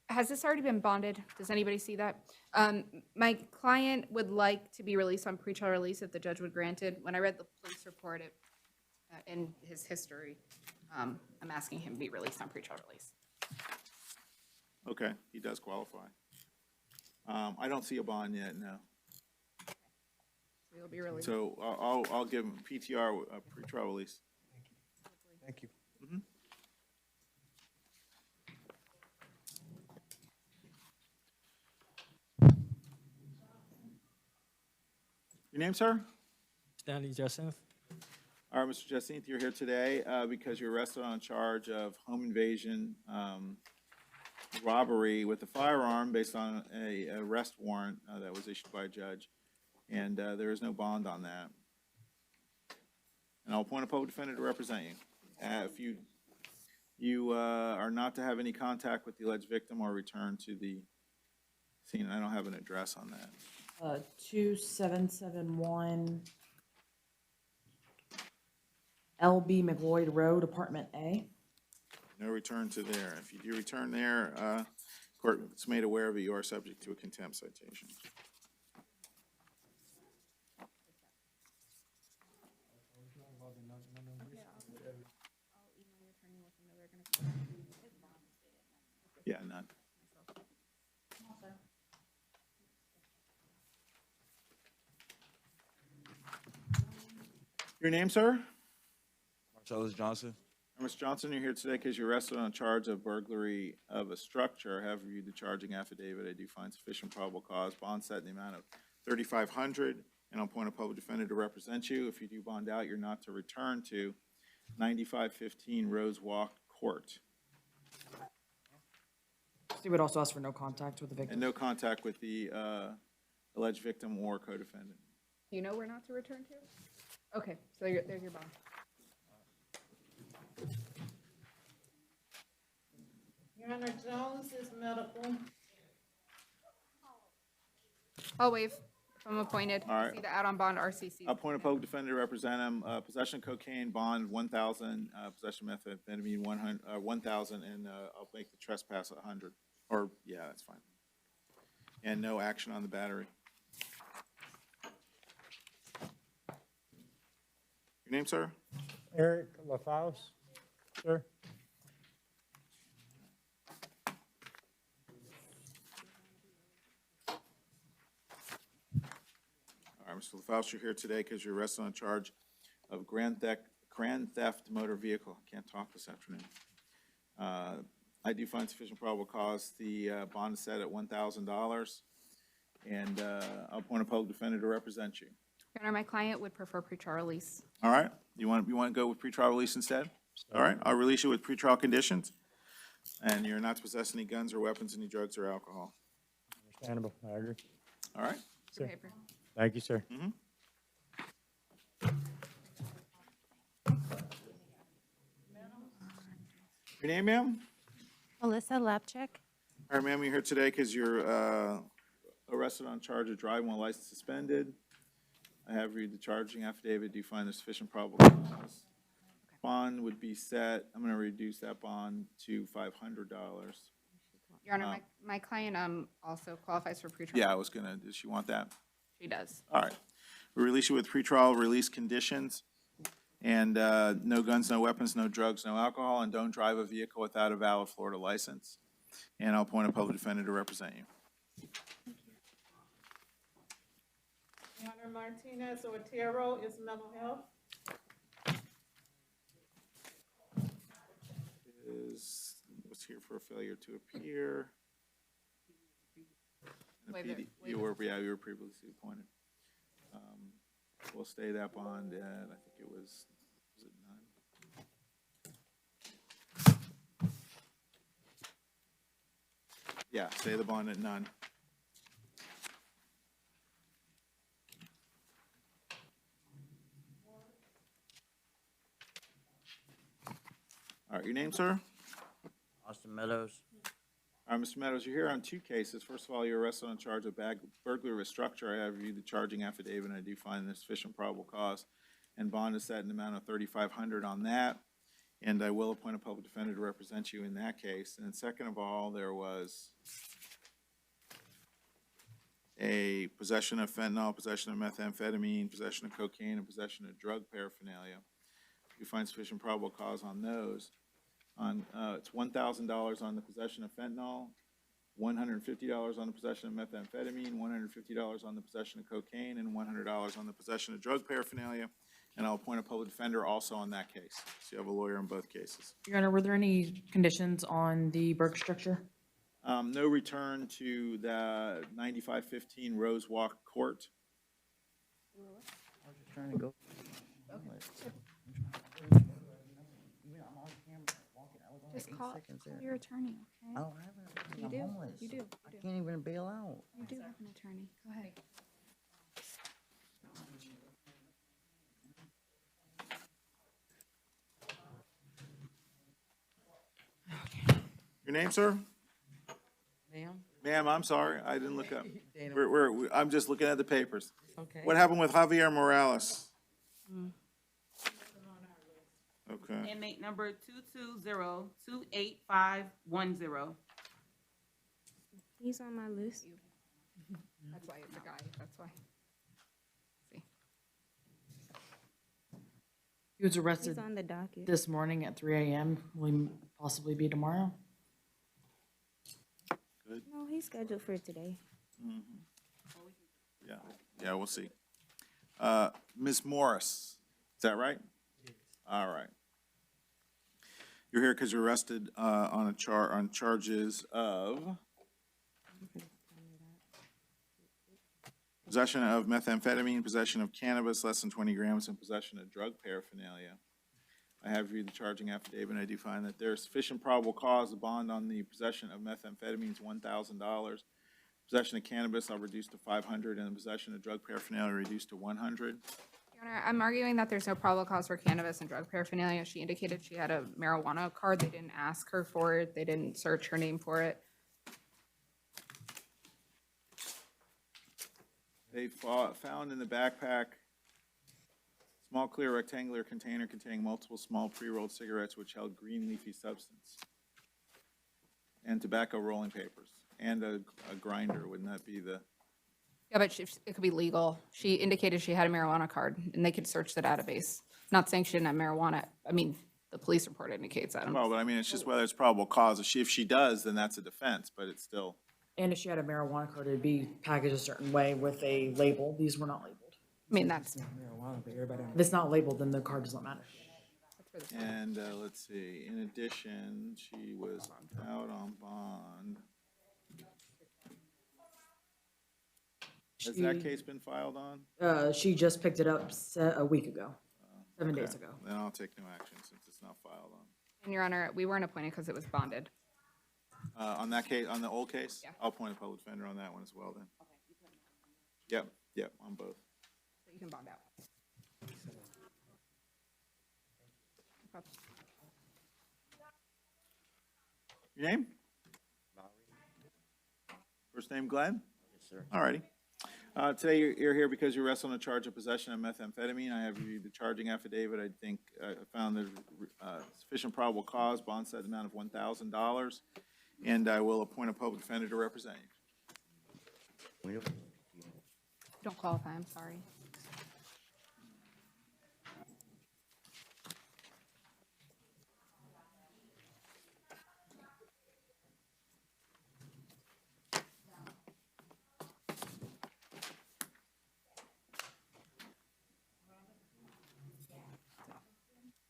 Has this already been bonded? Does anybody see that? My client would like to be released on pretrial release if the judge would grant it. When I read the police report in his history, I'm asking him to be released on pretrial release. Okay, he does qualify. I don't see a bond yet, no. So he'll be released. So I'll give him PTR, pretrial release. Thank you. Mhm. Your name, sir? Stanley Jacinth. All right, Mr. Jacinth, you're here today because you're arrested on a charge of home invasion, robbery with a firearm based on a arrest warrant that was issued by a judge, and there is no bond on that. And I'll appoint a public defender to represent you. If you are not to have any contact with the alleged victim or return to the scene. I don't have an address on that. 2771 LB McLeod Road, Apartment A. No return to there. If you do return there, court is made aware of it, you are subject to a contempt citation. Yeah, none. Your name, sir? Marcellus Johnson. Mr. Johnson, you're here today because you're arrested on a charge of burglary of a structure. I have reviewed the charging affidavit. I do find sufficient probable cause. Bond set in the amount of $3,500, and I'll appoint a public defender to represent you. If you do bond out, you're not to return to 9515 Rose Walk Court. He would also ask for no contact with the victim. And no contact with the alleged victim or co-defendant. Do you know where not to return to? Okay, so there's your bond. Your Honor, Jones is medical. I'll waive if I'm appointed. All right. See the add-on bond RCC. I'll appoint a public defender to represent him. Possession of cocaine, bond 1,000. Possession of methamphetamine 1,000, and I'll make the trespass 100. Or yeah, that's fine. And no action on the battery. Your name, sir? Eric LaFaus, sir. All right, Mr. LaFaus, you're here today because you're arrested on a charge of grand theft motor vehicle. I can't talk this afternoon. I do find sufficient probable cause. The bond is set at $1,000, and I'll appoint a public defender to represent you. Your Honor, my client would prefer pretrial release. All right, you want to go with pretrial release instead? All right, I'll release you with pretrial conditions, and you're not to possess any guns or weapons, any drugs or alcohol. Understandable, I agree. All right? Sir. Thank you, sir. Mm-hmm. Your name, ma'am? Melissa Lapchick. All right, ma'am, you're here today because you're arrested on charge of driving while license suspended. I have read the charging affidavit. Do you find there's sufficient probable cause? Bond would be set, I'm going to reduce that bond to $500. Your Honor, my client also qualifies for pretrial. Yeah, I was going to, does she want that? She does. All right. We release you with pretrial release conditions, and no guns, no weapons, no drugs, no alcohol, and don't drive a vehicle without a valid Florida license. And I'll appoint a public defender to represent you. Your Honor, Martinez Otero is mental health. Was here for a failure to appear. And a Waive it. you were previously appointed. We'll stay that bond at, I think it was it none? Yeah, stay the bond at none. your name, sir? Austin Meadows. All right, Mr. Meadows, you're here on two cases. First of all, you're arrested on charge of burglary with structure. I have reviewed the charging affidavit, and I do find there's sufficient probable cause, and bond is set in the amount of $3,500 on that, and I will appoint a public defender to represent you in that case. And then second of all, there was a possession of fentanyl, possession of methamphetamine, possession of cocaine, and possession of drug paraphernalia. You find sufficient probable cause on those. It's $1,000 on the possession of fentanyl, $150 on the possession of methamphetamine, $150 on the possession of cocaine, and $100 on the possession of drug paraphernalia. And I'll appoint a public defender also on that case. So you have a lawyer in both cases. Your Honor, were there any conditions on the Burke structure? No return to the 9515 Rose Walk Court. I was just trying to go. Just call your attorney, okay? I don't have an attorney. You I'm do, homeless. you do. I can't even bail out. You do have an attorney, go ahead. Your name, sir? Ma'am? Ma'am, I'm sorry, I didn't look up. Dana. I'm just looking at the papers. Okay. What happened with Javier Morales? Okay. Inmate number 220-28510. He's on my list. That's why it's a guy, that's why. See. He was arrested He's on the docket. this morning at 3 a.m. Will he possibly be tomorrow? Good. No, he's scheduled for today. Yeah, we'll see. Ms. Morris, is that right? All right. You're here because you're arrested on charges of possession of methamphetamine, possession of cannabis less than 20 grams, and possession of drug paraphernalia. I have reviewed the charging affidavit, and I do find that there is sufficient probable cause. The bond on the possession of methamphetamine is $1,000. Possession of cannabis, I'll reduce to $500, and the possession of drug paraphernalia reduced to $100. Your Honor, I'm arguing that there's no probable cause for cannabis and drug paraphernalia. She indicated she had a marijuana card. They didn't ask her for it. They didn't search her name for it. They found in the backpack small clear rectangular container containing multiple small pre-rolled cigarettes which held green leafy substance and tobacco rolling papers and a grinder. Wouldn't that be the? Yeah, but it could be legal. She indicated she had a marijuana card, and they could search the database. Not saying she didn't have marijuana. I mean, the police report indicates that. Well, but I mean, it's just whether it's probable cause. If she does, then that's a defense, but it's still. And if she had a marijuana card, it'd be packaged a certain way with a label. These were not labeled. I mean, that's. If it's not labeled, then the card does not matter. And let's see, in addition, she was out on bond. Has that case been filed on? She just picked it up a week ago, 7 days Okay. ago. Then I'll take no action since it's not filed on. And Your Honor, we weren't appointed because it was bonded. On that case, on the old case? Yeah. I'll appoint a public defender on that one as well then. Yep, on both. So you can bond out. Okay. Your name? First name Glenn? Yes, sir. All righty. Today you're here because you're arrested on a charge of possession of methamphetamine. I have reviewed the charging affidavit. I think I found there's sufficient probable cause, bond set amount of $1,000, and I will appoint a public defender to represent you. You don't qualify, I'm sorry.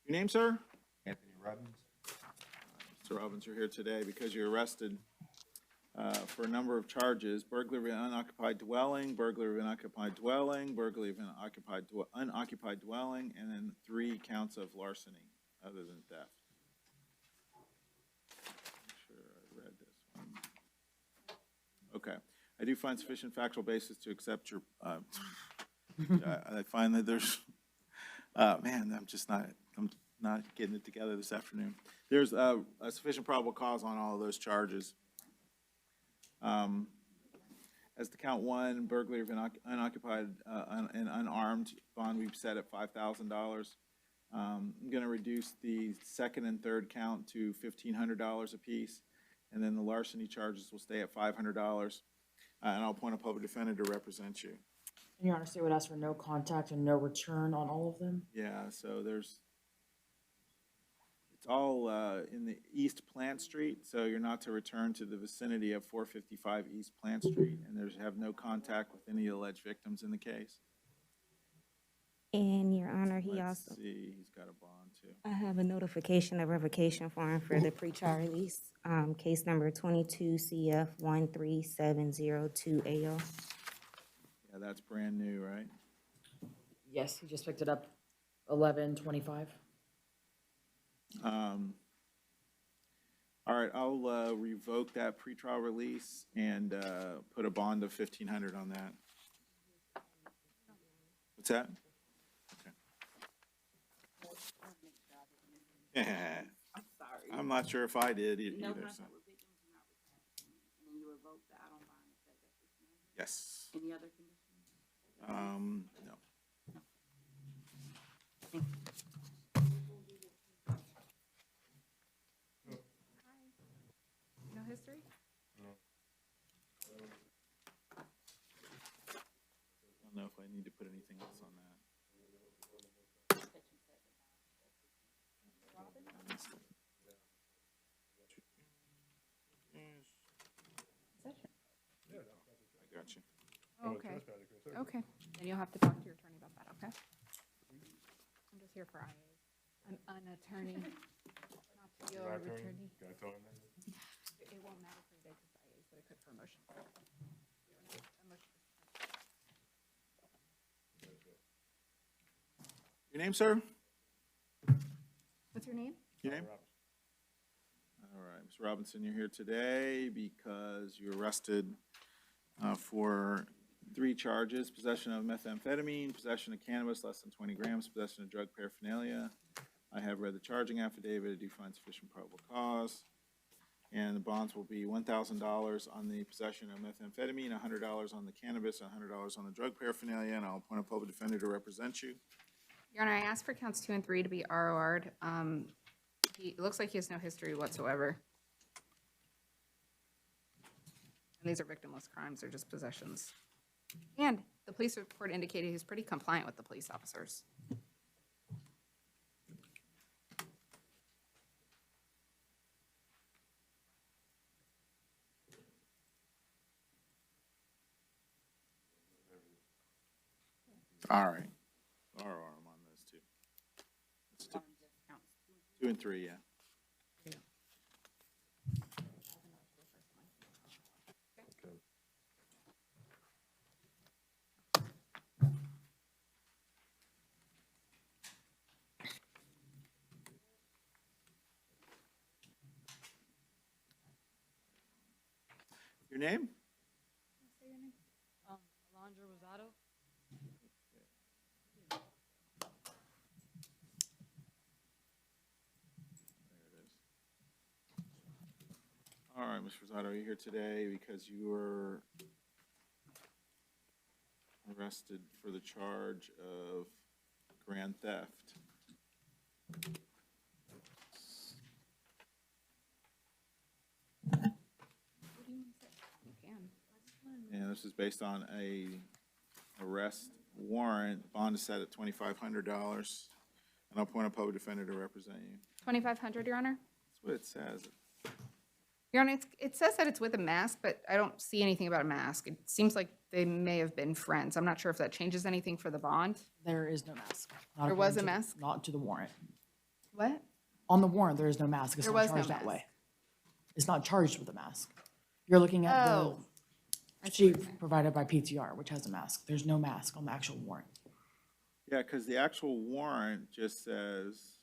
Your name, sir? Anthony Robbins. Mr. Robbins, you're here today because you're arrested for a number of charges: burglary of an unoccupied dwelling, burglary of an occupied dwelling, burglary of an unoccupied dwelling, and then 3 counts of larceny other than theft. Make sure I read this one. Okay. I do find sufficient factual basis to accept your, I find that there's, man, I'm just not, not getting it together this afternoon. There's a sufficient probable cause on all of those charges. As to count one, burglary of an unoccupied and unarmed, bond we've set at $5,000. I'm gonna reduce the second and third count to $1,500 apiece, and then the larceny charges will stay at $500. And I'll appoint a public defender to represent you. And Your Honor, they would ask for no contact and no return on all of them? Yeah, so it's all in the East Plant Street, so you're not to return to the vicinity of 455 East Plant Street, and have no contact with any alleged victims in the case. And Your Honor, he Let's also, see, he's got a bond too. I have a notification of revocation form for the pretrial release, case number 22 CF 13702 AO. Yeah, that's brand new, right? Yes, he just picked it up 11/25. All right, I'll revoke that pretrial release and put a bond of $1,500 on that. What's that? Okay. I'm sorry. I'm not sure if I did either. No so- contact with victims and not return. And then you revoke the add-on bond that says at 1,500. Yes. Any other conditions? No. No history? I don't know if I need to put anything else on that. I got you. Okay, okay. Then you'll have to talk to your attorney about that, okay? I'm just here for IAs. I'm an attorney, not your attorney. It won't matter for today because IAs, but it could for a motion. Your name, sir? What's your name? Your name? All right, Mr. Robinson, you're here today because you were arrested for 3 charges: possession of methamphetamine, possession of cannabis less than 20 grams, possession of drug paraphernalia. I have read the charging affidavit. I do find sufficient probable cause. And the bonds will be $1,000 on the possession of methamphetamine, $100 on the cannabis, $100 on the drug paraphernalia, and I'll appoint a public defender to represent you. Your Honor, I asked for counts 2 and 3 to be ROR'd. It looks like he has no history whatsoever. And these are victimless crimes, they're just possessions. And the police report indicated he's pretty compliant with the police officers. All right. RR, I'm on those two. Let's do 2 and 3, yeah. Your name? Alondra Rosado? All right, Ms. Rosado, you're here today because you were arrested for the charge of grand theft. And this is based on a arrest warrant. Bond is set at $2,500. And I'll appoint a public defender to represent you. 2,500, Your Honor? That's what it says. Your Honor, it says that it's with a mask, but I don't see anything about a mask. It seems like they may have been friends. I'm not sure if that changes anything for the bond. There is no mask. There was a mask? Not to the warrant. What? On the warrant, there is no mask. It's There not was no charged that mask. way. It's not charged with a mask. You're looking at the Oh. sheet provided by PTR, which has a mask. There's no mask on the actual warrant. Yeah, because the actual warrant just says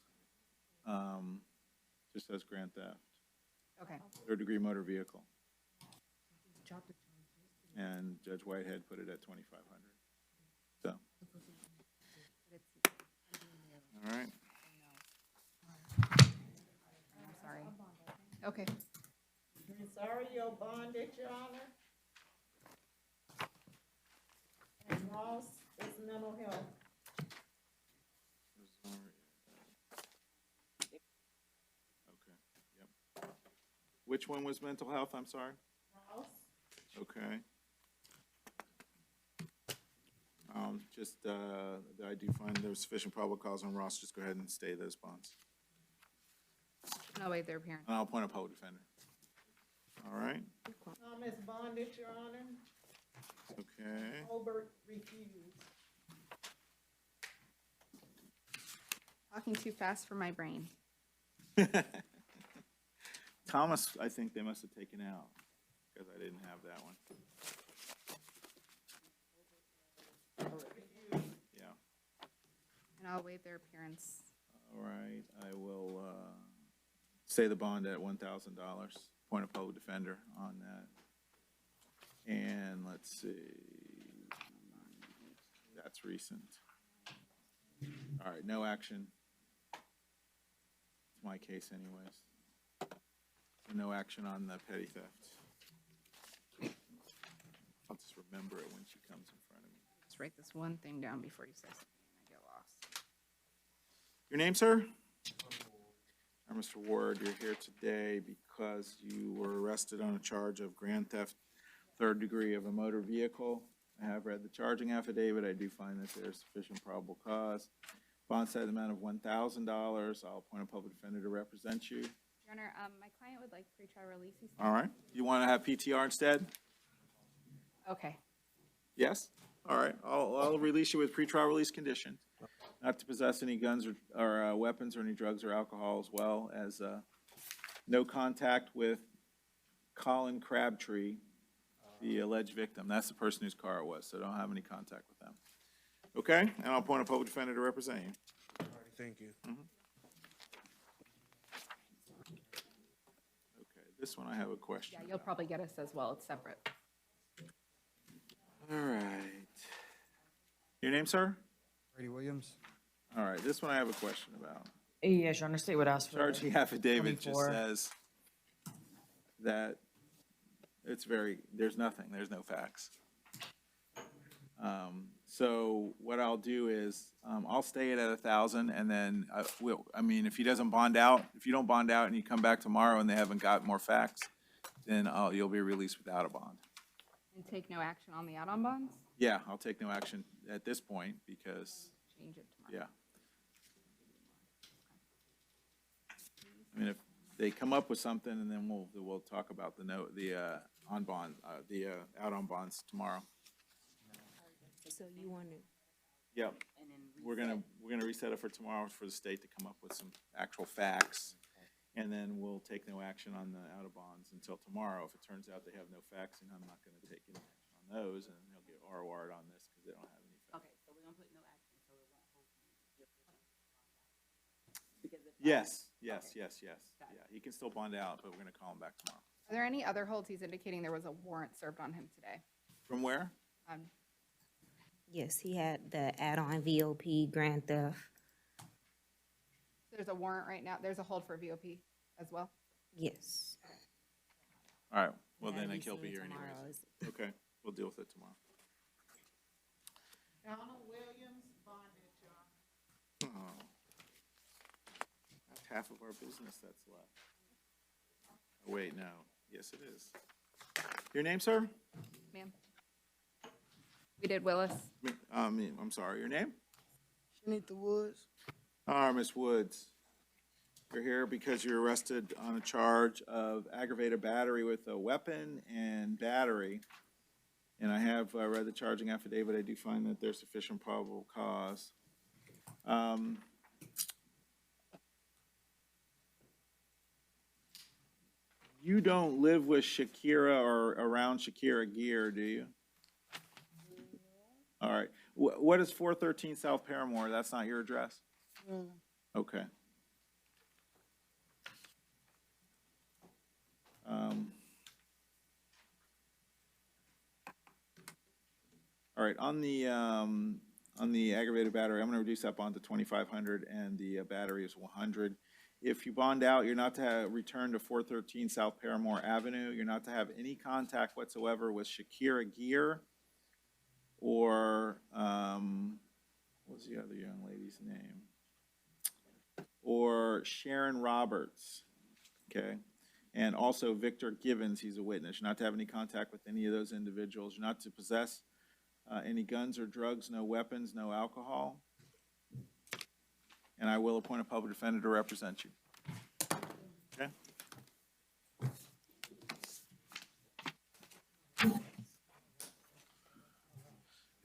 grand theft. Okay. Third-degree motor vehicle. And Judge Whitehead put it at 2,500. So. All right. Okay. Rosario bonded, Your Honor. And Ross is mental health. Okay, yep. Which one was mental health, I'm sorry? Ross. Okay. Just, I do find there's sufficient probable cause on Ross, just go ahead and stay those bonds. No way their parents. And I'll appoint a public defender. All right, Thomas bonded, Your Honor. okay. Colbert refused. Talking too fast for my brain. Thomas, I think they must have taken out, because I didn't have that one. Yeah, And I'll waive their appearance. all right, I will, say the bond at $1,000, appoint a public defender on that. And let's see, that's recent. All right, no action. It's my case anyways. No action on the petty theft. I'll just remember it when she comes in front of me. Let's write this one thing down before you say something and I get lost. Your name, sir? Mr. Ward, you're here today because you were arrested on a charge of grand theft, third degree of a motor vehicle. I have read the charging affidavit. I do find that there's sufficient probable cause. Bond set amount of $1,000. I'll appoint a public defender to represent you. Your Honor, my client would like pretrial release. All right. You want to have PTR instead? Okay. Yes? All right. I'll release you with pretrial release conditions. Not to possess any guns or weapons or any drugs or alcohol, as well as no contact with Colin Crabtree, the alleged victim. That's the person whose car it was, so don't have any contact with them. Okay? And I'll appoint a public defender to represent you. All right, thank you. Okay, this one I have a question. Yeah, you'll probably get us as well. It's separate. All right. Your name, sir? Brady Williams. All right, this one I have a question about. Yes, Your Honor, state would ask for. Charging affidavit just 24. says that there's nothing, there's no facts. So what I'll do is, I'll stay it at 1,000 and then if he doesn't bond out, if you don't bond out and you come back tomorrow and they haven't got more facts, then you'll be released without a bond. And take no action on the add-on bonds? Yeah, I'll take no action at this point because, Change it tomorrow. yeah. I mean, if they come up with something and then we'll talk about the on bond, the out on bonds tomorrow. So you want to, Yep. We're gonna reset it for tomorrow for the state to come up with some actual facts. And then we'll take no action on the out of bonds until tomorrow. If it turns out they have no facts, then I'm not gonna take any action on those and they'll get ROR'd on this because they don't have any facts. Okay, so we're gonna put no action, so it won't hold you. Because if. Yes. Yeah, he can still bond out, but we're gonna call him back tomorrow. Are there any other holds? He's indicating there was a warrant served on him today. From where? yes, he had the add-on VOP grand theft. There's a warrant right now. There's a hold for VOP as well. Yes. All right, well That'll then be he'll be seen here tomorrow. anyways. Okay, we'll deal with it tomorrow. Donald Williams bonded, Your Honor. Oh. That's half of our business that's left. Oh, wait, no. Yes, it is. Your name, sir? Ma'am. We did Willis. I'm sorry, your name? Shanita Woods. All right, Ms. Woods. You're here because you're arrested on a charge of aggravated battery with a weapon and battery. And I have read the charging affidavit. I do find that there's sufficient probable cause. You don't live with Shakira or around Shakira Gear, do you? All right. What is 413 South Paramore? That's not your address? Okay. All right, on the aggravated battery, I'm gonna reduce that bond to 2,500 and the battery is 100. If you bond out, you're not to return to 413 South Paramore Avenue. You're not to have any contact whatsoever with Shakira Gear or, what's the other young lady's name? Or Sharon Roberts, okay? And also Victor Givens, he's a witness. You're not to have any contact with any of those individuals. You're not to possess any guns or drugs, no weapons, no alcohol. And I will appoint a public defender to represent you. Okay?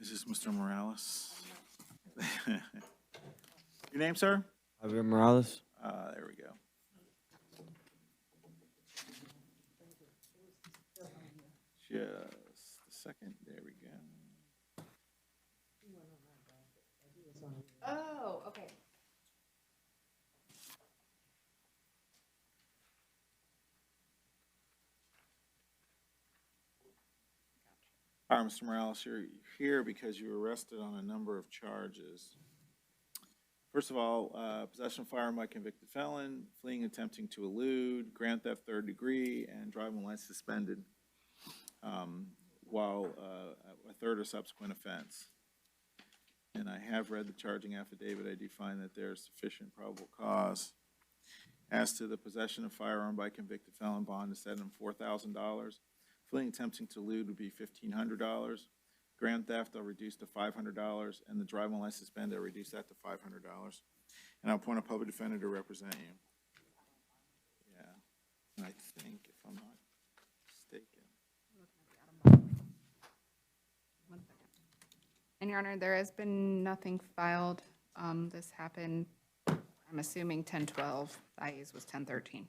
Is this Mr. Morales? Your name, sir? Javier Morales. There we go. Just a second. There we go. Oh, okay. All right, Mr. Morales, you're here because you were arrested on a number of charges. First of all, possession of firearm by convicted felon, fleeing, attempting to elude, grand theft third degree, and driving while suspended while a third or subsequent offense. And I have read the charging affidavit. I do find that there's sufficient probable cause. As to the possession of firearm by convicted felon, bond is set at $4,000. Fleeing, attempting to elude would be $1,500. Grand theft, I'll reduce to $500, and the driving while suspended, I'll reduce that to $500. And I'll appoint a public defender to represent you. Yeah, and I think, if I'm not mistaken. And Your Honor, there has been nothing filed. This happened, I'm assuming 10/12. The IA's was 10/13.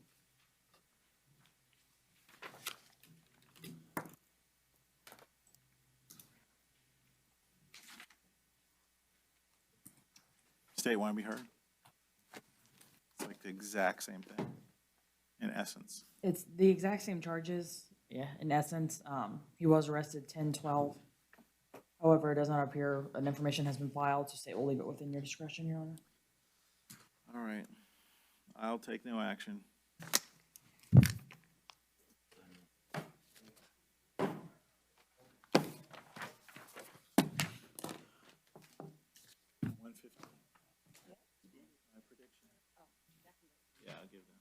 State want to be heard? It's like the exact same thing, in essence. It's the exact same charges, yeah, in essence. He was arrested 10/12. However, it does not appear an information has been filed, so state will leave it within your discretion, Your Honor. All right. I'll take no action. My prediction. Yeah, I'll give them.